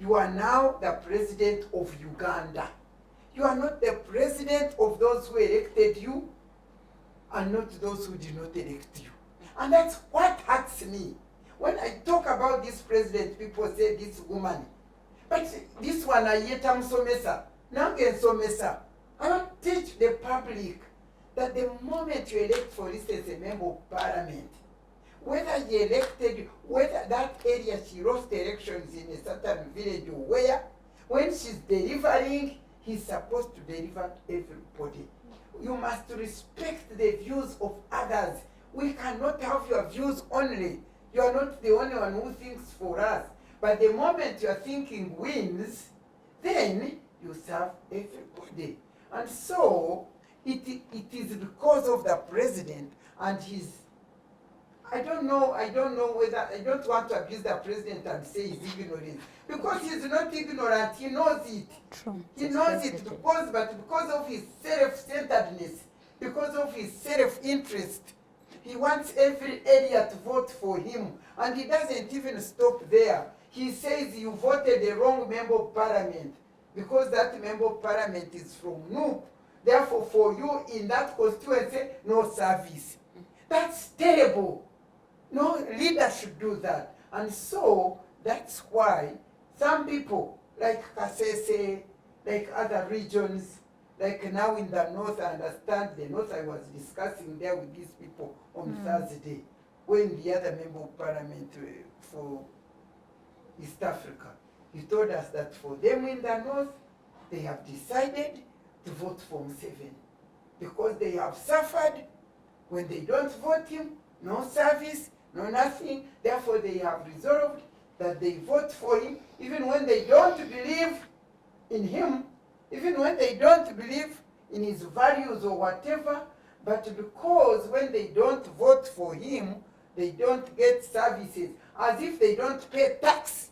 you are now the president of Uganda. You are not the president of those who elected you and not those who did not elect you. And that's what hurts me. When I talk about this president, people say this woman. But this one, Ayeta Msomesa, Nange Nsomesa, I want to teach the public that the moment you elect, for instance, a member of parliament, whether you elected, whether that area she lost elections in a certain village or where, when she's delivering, he's supposed to deliver everybody. You must respect the views of others. We cannot have your views only. You are not the only one who thinks for us. But the moment your thinking wins, then you serve everybody. And so, it is because of the president and his, I don't know whether, I don't want to abuse the president and say he's ignorant. Because he's not ignorant, he knows it. True. He knows it because of his self-centeredness, because of his self-interest, he wants every area to vote for him. And he doesn't even stop there. He says you voted the wrong member of parliament because that member of parliament is from Nup. Therefore, for you in that constituency, no service. That's terrible. No leader should do that. And so, that's why some people, like Kasese, like other regions, like now in the north, I understand the north, I was discussing there with these people on Thursday, when the other member of parliament for East Africa, he told us that for them in the north, they have decided to vote for Museveni because they have suffered when they don't vote him, no service, no nothing. Therefore, they have resolved that they vote for him even when they don't believe in him, even when they don't believe in his values or whatever, but because when they don't vote for him, they don't get services, as if they don't pay tax.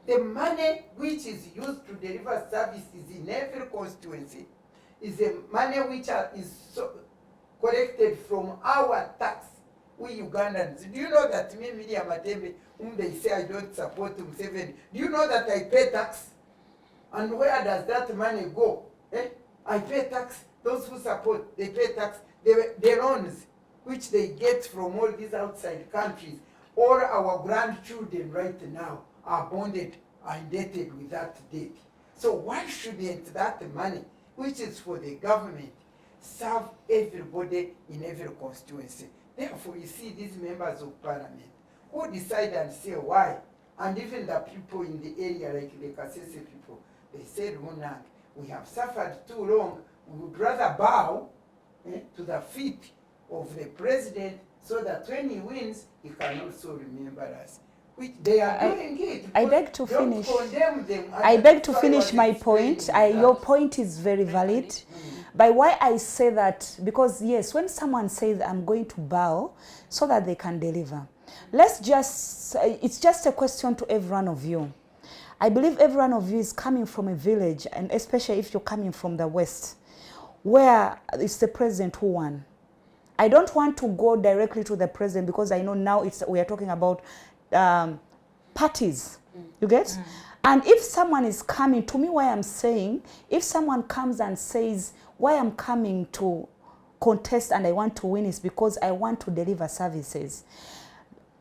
The money which is used to deliver services in every constituency is the money which is collected from our tax, we Ugandans. Do you know that me, Miria Matembe, whom they say I don't support Museveni, do you know that I pay tax? And where does that money go? I pay tax. Those who support, they pay tax. The loans which they get from all these outside countries, all our grandchildren right now are bonded, are indebted with that debt. So why shouldn't that money, which is for the government, serve everybody in every constituency? Therefore, you see these members of parliament who decide and say why, and even the people in the area, like the Kasese people, they said, Munang, we have suffered too long. We would rather bow to the feet of the president so that when he wins, he can also remember us. Which they are doing it. I beg to finish. Condemn them. I beg to finish my point. Your point is very valid. By why I say that, because yes, when someone says I'm going to bow so that they can deliver, let's just, it's just a question to every one of you. I believe every one of you is coming from a village, and especially if you're coming from the West, where it's the president who won. I don't want to go directly to the president because I know now we are talking about parties. You get? And if someone is coming, to me why I'm saying, if someone comes and says, why I'm coming to contest and I want to win is because I want to deliver services.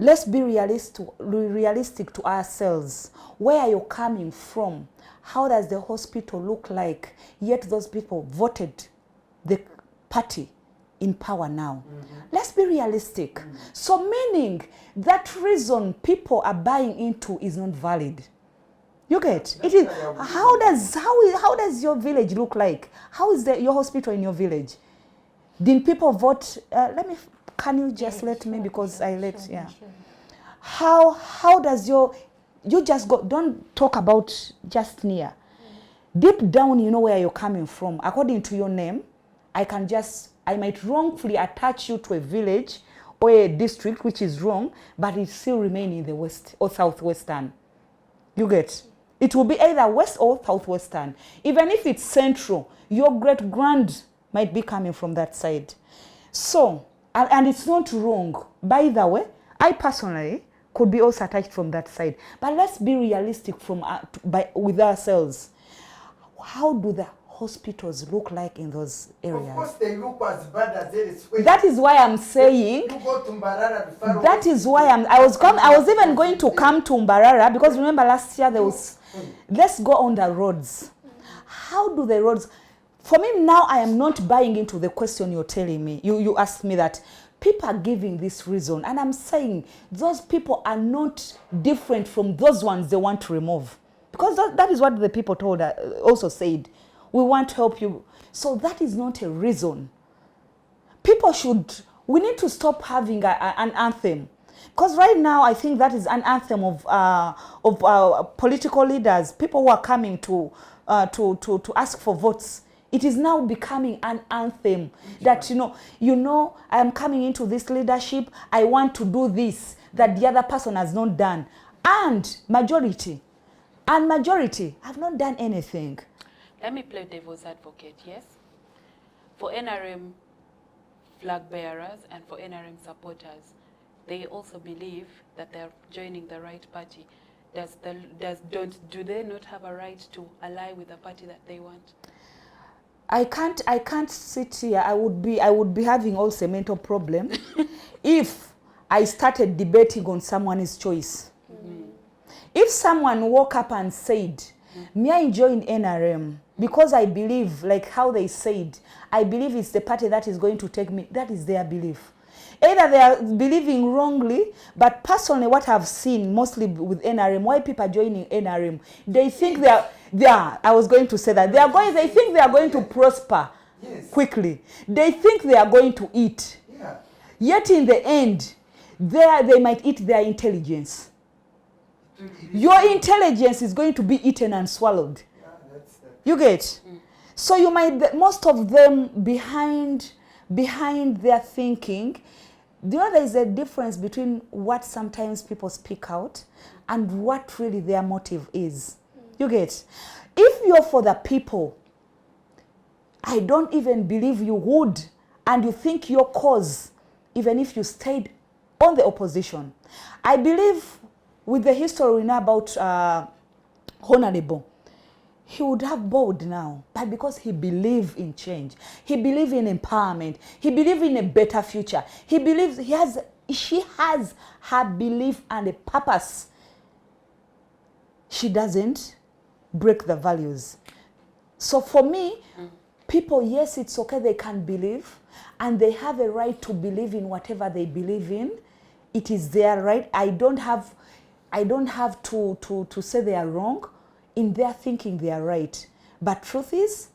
Let's be realistic to ourselves. Where are you coming from? How does the hospital look like? Yet those people voted the party in power now. Let's be realistic. So meaning that reason people are buying into is not valid. You get it? Is how does your village look like? How is your hospital in your village? Did people vote? Can you just let me, because I let Sure. How does you just go? Don't talk about just near. Deep down, you know where you're coming from. According to your name, I might wrongfully attach you to a village or a district which is wrong, but it still remain in the west or southwestern. You get? It will be either west or southwestern. Even if it's central, your great-grand might be coming from that side. So, and it's not wrong. By the way, I personally could be also attached from that side. But let's be realistic with ourselves. How do the hospitals look like in those areas? Of course, they look as bad as elsewhere. That is why I'm saying. You go to Mbarara, referral That is why I was even going to come to Mbarara, because remember last year there was. Let's go on the roads. How do the roads? For me now, I am not buying into the question you're telling me. You asked me that people are giving this reason, and I'm saying those people are not different from those ones they want to remove, because that is what the people told also said. We want to help you. So that is not a reason. We need to stop having an anthem. Because right now, I think that is an anthem of political leaders, people who are coming to ask for votes. It is now becoming an anthem that, I am coming into this leadership, I want to do this, that the other person has not done. And majority have not done anything. Let me play devil's advocate, yes? For NRM flag bearers and for NRM supporters, they also believe that they're joining the right party. Do they not have a right to ally with the party that they want? I can't sit here. I would be having also a mental problem if I started debating on someone's choice. If someone woke up and said, me I join NRM because I believe, like how they said, I believe it's the party that is going to take me, that is their belief. Either they are believing wrongly, but personally what I've seen mostly with NRM, why people are joining NRM, they think I was going to say that, they think they are going to prosper quickly. They think they are going to eat. Yeah. Yet in the end, they might eat their intelligence. Your intelligence is going to be eaten and swallowed. Yeah, you get? So you might, most of them behind their thinking, there is a difference between what sometimes people speak out and what really their motive is. You get? If you're for the people, I don't even believe you would, and you think your cause, even if you stayed on the opposition. I believe with the history we know about Honorable, he would have bowed now, but because he believed in change, he believed in empowerment, he believed in a better future, he believes she has her belief and a purpose. She doesn't break the values. So for me, people, yes, it's okay, they can believe, and they have a right to believe in whatever they believe in. It is their right. I don't have to say they are wrong. In their thinking, they are right. But truth is,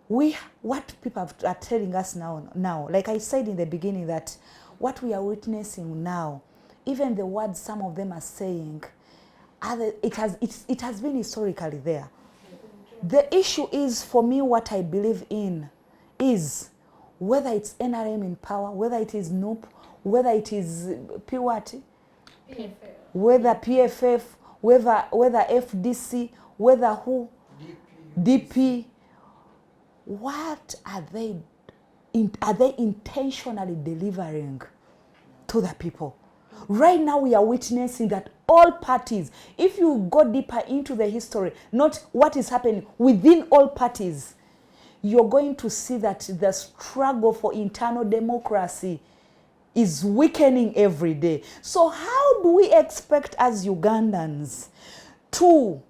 what people are telling us now, like I said in the beginning, that what we are witnessing now, even the words some of them are saying, it has been historically there. The issue is, for me, what I believe in is whether it's NRM in power, whether it is NUP, whether it is PWAT, whether PFF, whether FDC, whether who, DP, what are they intentionally delivering to the people? Right now we are witnessing that all parties, if you go deeper into the history, not what is happening within all parties, you're going to see that the struggle for internal democracy is weakening every day. So how do we expect as Ugandans to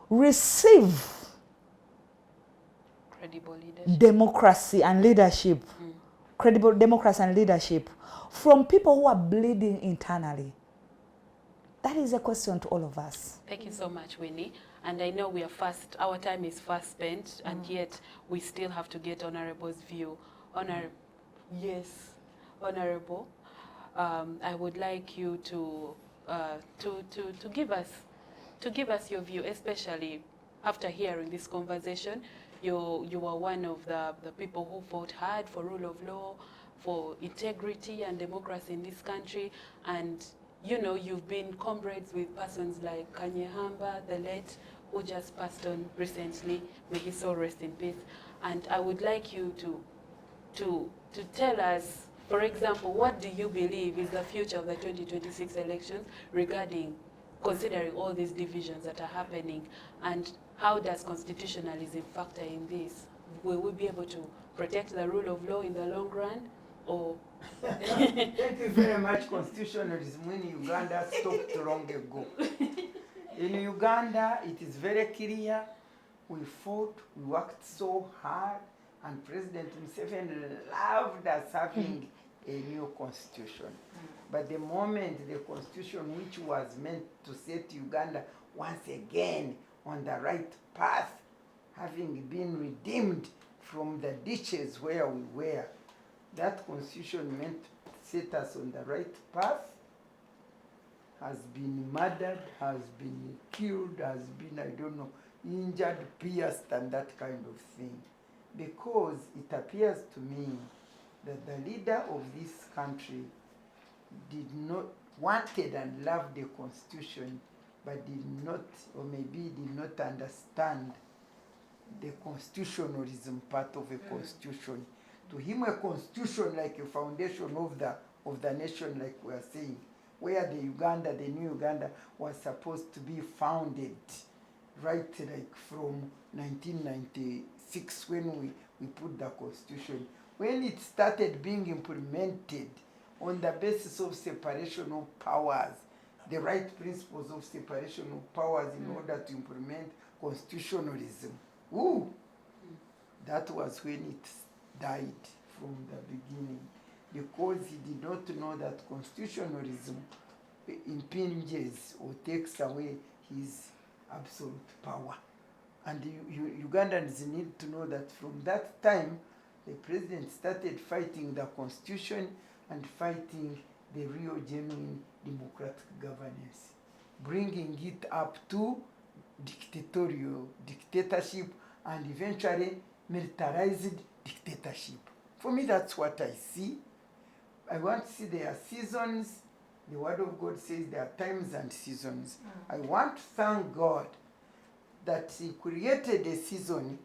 receive Credible leadership. democracy and leadership, credible democracy and leadership from people who are bleeding internally? That is a question to all of us. Thank you so much, Winnie. And I know we are fast, our time is fast spent, and yet we still have to get Honorable's view. Honorable, I would like you to give us your view, especially after hearing this conversation. You are one of the people who fought hard for rule of law, for integrity and democracy in this country, and you've been comrades with persons like Kanyehamba, the late, who just passed on recently. May his soul rest in peace. And I would like you to tell us, for example, what do you believe is the future of the 2026 elections considering all these divisions that are happening, and how does constitutionalism factor in this? Will we be able to protect the rule of law in the long run, or? Thank you very much. Constitutionalism in Uganda stopped long ago. In Uganda, it is very clear. We fought, we worked so hard, and President Museveni loved us having a new constitution. But the moment the constitution, which was meant to set Uganda once again on the right path, having been redeemed from the ditches where we were, that constitution meant to set us on the right path, has been murdered, has been killed, has been, I don't know, injured, pierced, and that kind of thing. Because it appears to me that the leader of this country did not, wanted and loved the constitution, but did not, or maybe did not understand the constitutionalism part of a constitution. To him, a constitution like a foundation of the nation, like we are saying, where the new Uganda was supposed to be founded, right, like from 1996 when we put the constitution. When it started being implemented on the basis of separation of powers, the right principles of separation of powers in order to implement constitutionalism, that was when it died from the beginning, because he did not know that constitutionalism impinges or takes away his absolute power. And Ugandans need to know that from that time, the president started fighting the constitution and fighting the real, genuine democratic governance, bringing it up to dictatorship, and eventually militarized dictatorship. For me, that's what I see. I want to see there are seasons. The Word of God says there are times and seasons. I want to thank God that He created a season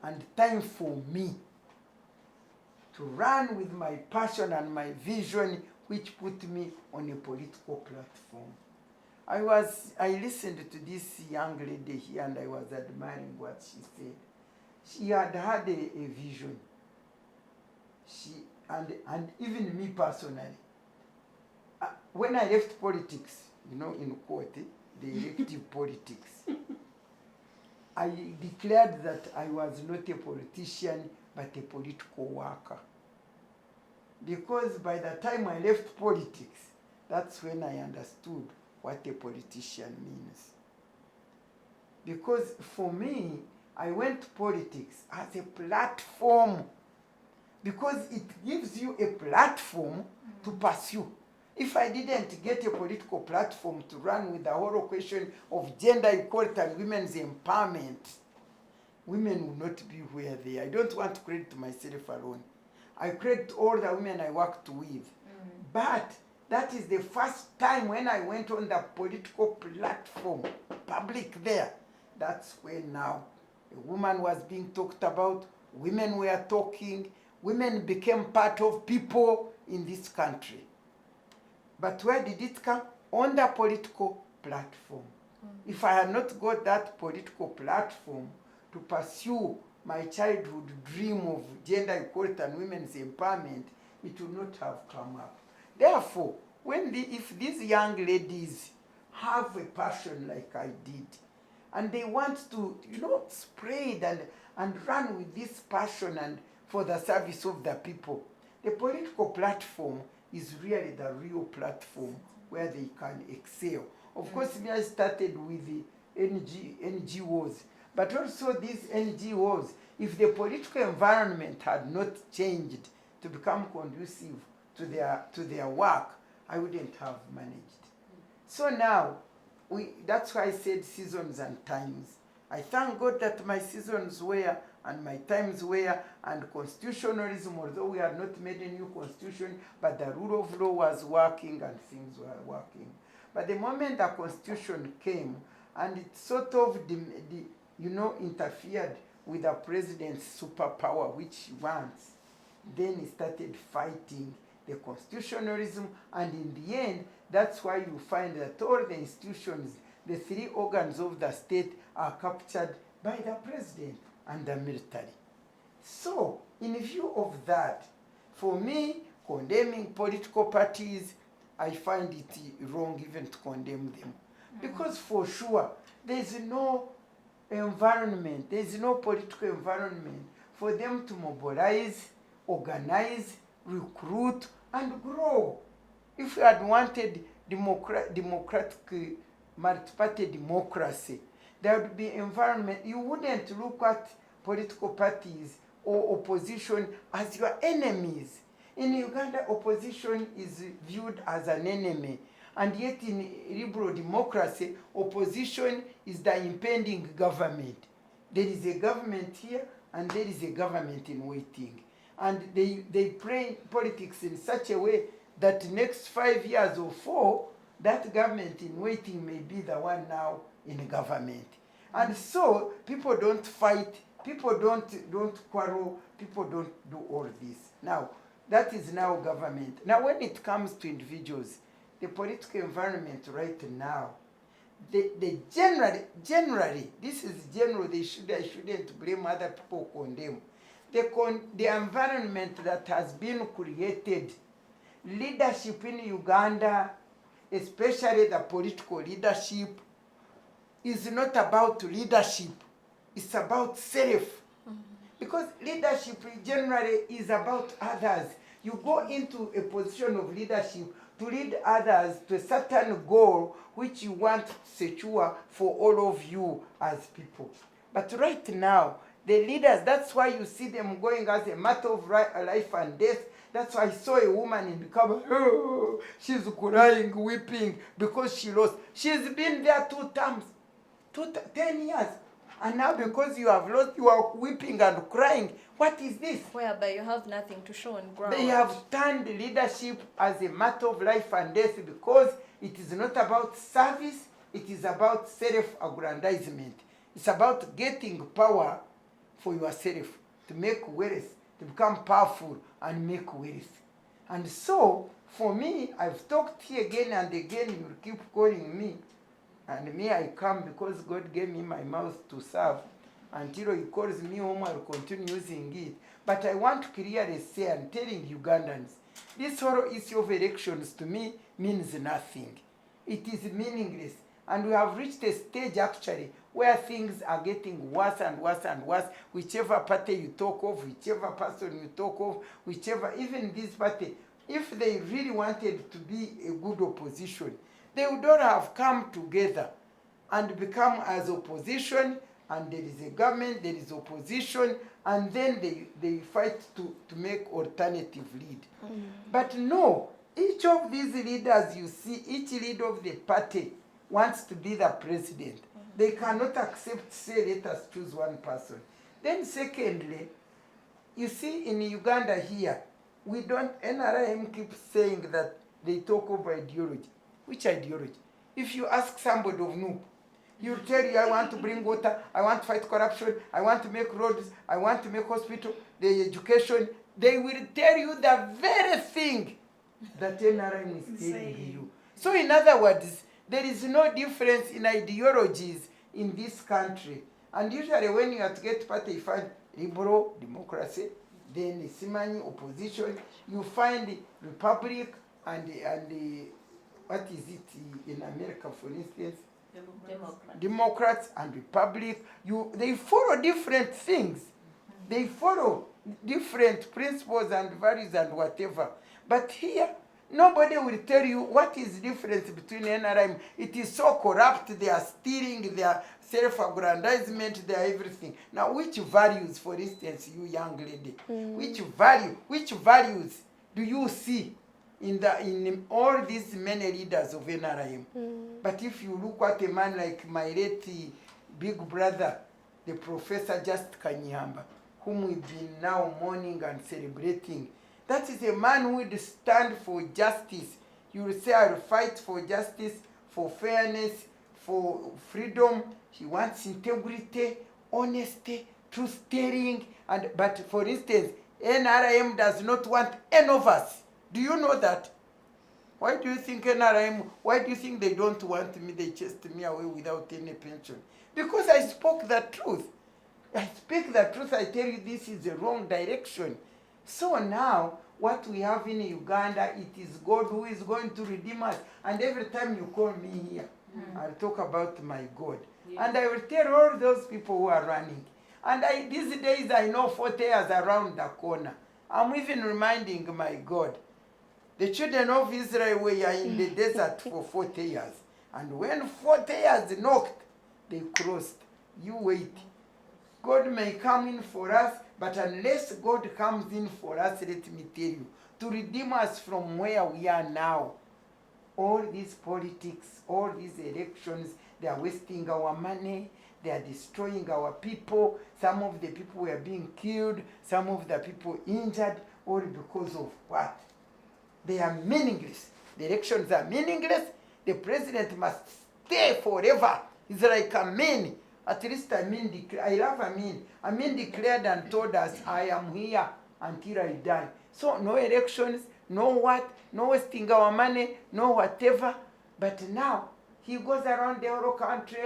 and time for me to run with my passion and my vision, which put me on a political platform. I listened to this young lady here and I was admiring what she said. She had had a vision. And even me personally, when I left politics, in quote, the elective politics, I declared that I was not a politician, but a political worker. Because by the time I left politics, that's when I understood what a politician means. Because for me, I went to politics as a platform, because it gives you a platform to pursue. If I didn't get a political platform to run with the whole question of gender equality and women's empowerment, women will not be where they are. I don't want to credit myself alone. I credit all the women I worked with. But that is the first time when I went on the political platform, public there. That's when now a woman was being talked about, women were talking, women became part of people in this country. But where did it come? On the political platform. If I had not got that political platform to pursue my childhood dream of gender equality and women's empowerment, it would not have come up. Therefore, if these young ladies have a passion like I did, and they want to, spread and run with this passion and for the service of the people, the political platform is really the real platform where they can excel. Of course, I started with the NGOs, but also these NGOs, if the political environment had not changed to become conducive to their work, I wouldn't have managed. So now, that's why I said seasons and times. I thank God that my seasons were and my times were, and constitutionalism, although we had not made a new constitution, but the rule of law was working and things were working. But the moment the constitution came, and it sort of interfered with the president's superpower, which he wants, then he started fighting the constitutionalism, and in the end, that's why you find that all the institutions, the three organs of the state, are captured by the president and the military. So, in view of that, for me, condemning political parties, I find it wrong even to condemn them. Because for sure, there is no environment, there is no political environment for them to mobilize, organize, recruit, and grow. If we had wanted democratic multi-party democracy, there would be environment. You wouldn't look at political parties or opposition as your enemies. In Uganda, opposition is viewed as an enemy. And yet in liberal democracy, opposition is the impending government. There is a government here and there is a government in waiting. And they play politics in such a way that next 5 years or 4, that government in waiting may be the one now in government. And so people don't fight, people don't quarrel, people don't do all this. Now, that is now government. Now, when it comes to individuals, the political environment right now, they generally, this is general, I shouldn't blame other people, condemn. The environment that has been created, leadership in Uganda, especially the political leadership, is not about leadership, it's about self. Because leadership generally is about others. You go into a position of leadership to lead others to a certain goal which you want to secure for all of you as people. But right now, the leaders, that's why you see them going as a matter of life and death. That's why I saw a woman in the cover, oh, she's crying, weeping because she lost. She's been there 2 terms, 10 years. And now because you have lost, you are weeping and crying. What is this? Whereby you have nothing to show on ground. They have turned leadership as a matter of life and death because it is not about service, it is about self-aggrandizement. It's about getting power for yourself, to make wealth, to become powerful and make wealth. And so, for me, I've talked here again and again, you keep calling me. And me, I come because God gave me my mouth to serve. Until he calls me home, I'll continue using it. But I want to clearly say, and telling Ugandans, this whole issue of elections to me means nothing. It is meaningless. And we have reached a stage actually where things are getting worse and worse and worse. Whichever party you talk of, whichever person you talk of, whichever, even this party, if they really wanted to be a good opposition, they would all have come together and become as opposition, and there is a government, there is opposition, and then they fight to make alternative lead. But no, each of these leaders you see, each leader of the party wants to be the president. They cannot accept, say, let us choose one person. Then secondly, you see in Uganda here, we don't, NRM keeps saying that they talk of ideology. Which ideology? If you ask somebody of Noob, he'll tell you, I want to bring water, I want to fight corruption, I want to make roads, I want to make hospital, the education. They will tell you the very thing that NRM is telling you. So in other words, there is no difference in ideologies in this country. And usually when you have to get party, you find liberal democracy, then Simani opposition, you find republic and what is it in America, for instance? Democrats and republic. They follow different things. They follow different principles and values and whatever. But here, nobody will tell you what is the difference between NRM. It is so corrupt, they are stealing, they are self-aggrandizement, they are everything. Now, which values, for instance, you young lady, which values do you see in all these many leaders of NRM? But if you look at a man like my late big brother, the Professor Just Kanyamba, whom we've been now mourning and celebrating, that is a man who would stand for justice. You will say, I'll fight for justice, for fairness, for freedom. He wants integrity, honesty, truth-telling. But for instance, NRM does not want any of us. Do you know that? Why do you think NRM, why do you think they don't want me, they chased me away without any pension? Because I spoke the truth. I speak the truth, I tell you this is the wrong direction. So now, what we have in Uganda, it is God who is going to redeem us. And every time you call me here, I'll talk about my God. Yeah. And I will tell all those people who are running. And these days I know 40 years around the corner. I'm even reminding my God. The children of Israel were in the desert for 40 years. And when 40 years knocked, they crossed. You wait. God may come in for us, but unless God comes in for us, let me tell you, to redeem us from where we are now, all these politics, all these elections, they are wasting our money, they are destroying our people. Some of the people were being killed, some of the people injured, all because of what? They are meaningless. The elections are meaningless. The president must stay forever. It's like Amin. At least Amin I love Amin. Amin declared and told us, I am here until I die. So no elections, no what, no wasting our money, no whatever. But now he goes around the whole country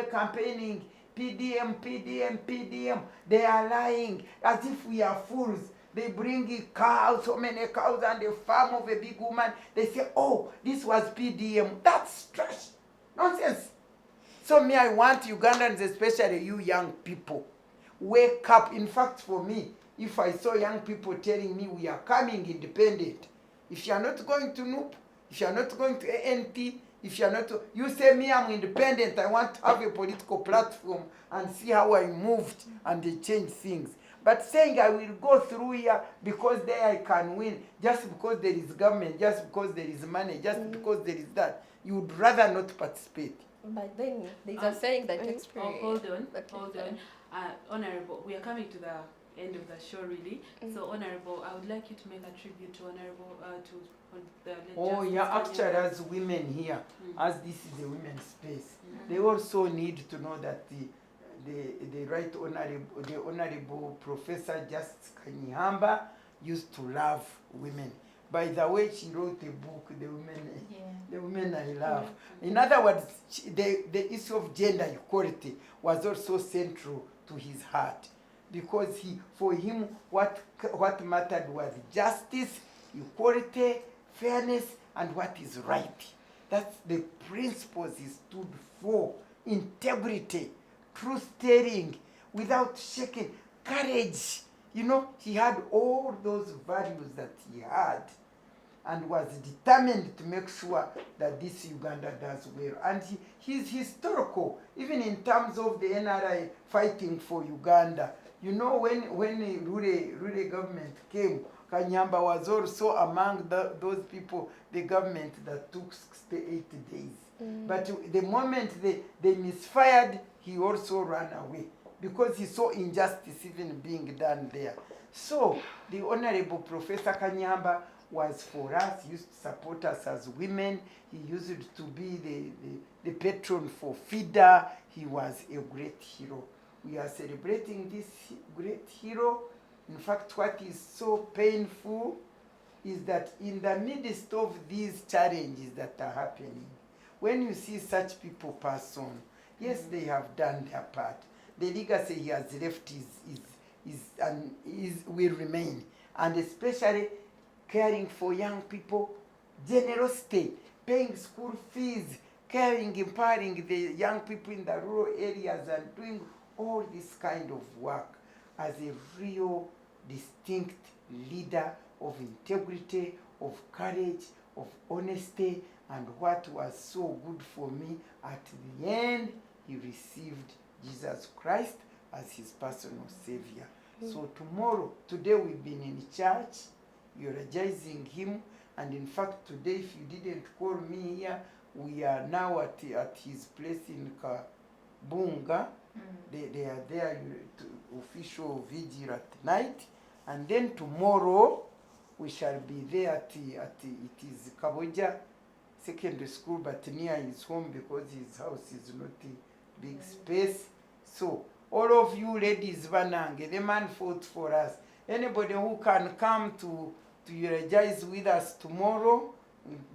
campaigning, PDM, PDM, PDM. They are lying as if we are fools. They bring cows, so many cows, and the farm of a big woman. They say, oh, this was PDM. That's trash. Nonsense. So me, I want Ugandans, especially you young people, wake up. In fact, for me, if I saw young people telling me we are coming independent, if you are not going to NUP, if you are not going to ANT, if you are not, you say me, I'm independent, I want to have a political platform and see how I moved and they change things. But saying I will go through here because there I can win, just because there is government, just because there is money, just because there is that, you would rather not participate. But then there's a saying that takes hold on. Honorable, we are coming to the end of the show, really. So, Honorable, I would like you to make a tribute to Honorable Oh yeah, actually, as women here, as this is a women's space, they also need to know that the right honorable, the honorable Professor Justice Kanyihamba used to love women. By the way, she wrote a book, The Women I Love. In other words, the issue of gender equality was also central to his heart, because for him, what mattered was justice, equality, fairness, and what is right. That's the principles he stood for. Integrity, truth-telling, without shaking, courage. You know, he had all those values that he had and was determined to make sure that this Uganda does well. And he's historical, even in terms of the NRI fighting for Uganda. You know, when the Rure government came, Kanyihamba was also among those people, the government that took 68 days. But the moment they misfired, he also ran away because he saw injustice even being done there. So the Honorable Professor Kanyihamba was for us, he used to support us as women. He used to be the patron for FIDA. He was a great hero. We are celebrating this great hero. In fact, what is so painful is that in the midst of these challenges that are happening, when you see such people pass on, yes, they have done their part. The legacy he has left will remain. And especially caring for young people, generosity, paying school fees, caring, empowering the young people in the rural areas, and doing all this kind of work as a real distinct leader of integrity, of courage, of honesty. And what was so good for me, at the end, he received Jesus Christ as his personal savior. So today we've been in church, eulogizing him. And in fact, today, if you didn't call me here, we are now at his place in Kabunga. They are there to official vigil at night. And then tomorrow, we shall be there at it is Kaboja Secondary School, but near his home, because his house is not a big space. So all of you ladies, Vanange, the man fought for us. Anybody who can come to eulogize with us tomorrow,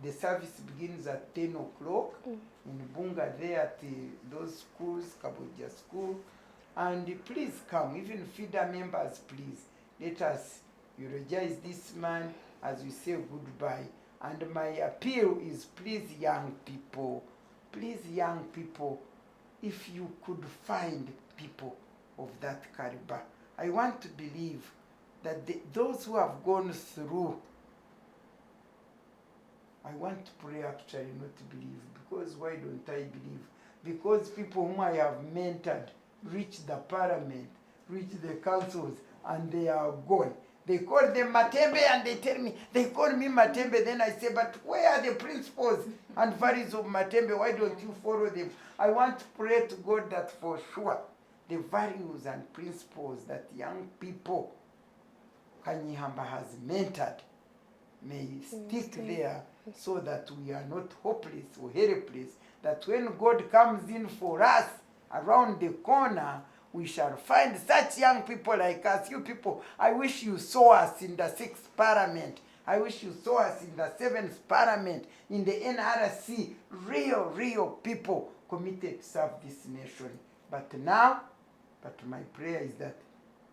The service begins at 10 o'clock in Bunga there at those schools, Kaboja School. And please come, even feeder members, please. Let us eulogize this man as we say goodbye. And my appeal is, please, young people, if you could find people of that caliber, I want to believe that those who have gone through, I want to pray actually, not to believe. Because why don't I believe? Because people whom I have mentored reach the parliament, reach the councils, and they are gone. They call them Matembe and they tell me, they call me Matembe, then I say, but where are the principles and values of Matembe? Why don't you follow them? I want to pray to God that for sure the values and principles that young people Kanyihamba has mentored may stick there, so that we are not hopeless or helpless, that when God comes in for us around the corner, we shall find such young people like us. You people, I wish you saw us in the 6th Parliament. I wish you saw us in the 7th Parliament, in the NRC, real people committed to serve this nation. But my prayer is that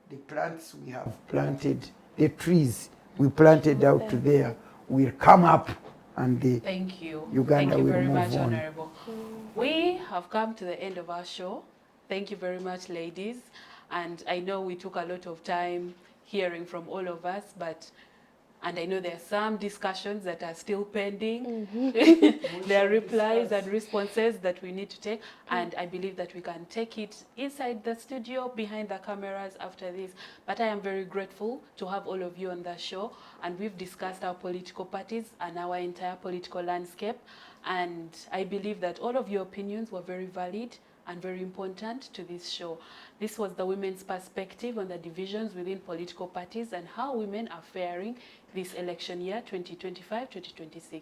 the plants we have planted, the trees we planted out there will come up, and the Thank you. Uganda Thank you will very move much, on. Honorable. We have come to the end of our show. Thank you very much, ladies. And I know we took a lot of time hearing from all of us, and I know there are some discussions that are still pending. There are replies and responses that we need to take. And I believe that we can take it inside the studio, behind the cameras after this. But I am very grateful to have all of you on the show. And we've discussed our political parties and our entire political landscape. And I believe that all of your opinions were very valid and very important to this show. This was the women's perspective on the divisions within political parties and how women are faring this election year 2025-2026.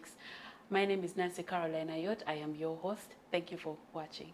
My name is Nancy Caroline Ayot. I am your host. Thank you for watching.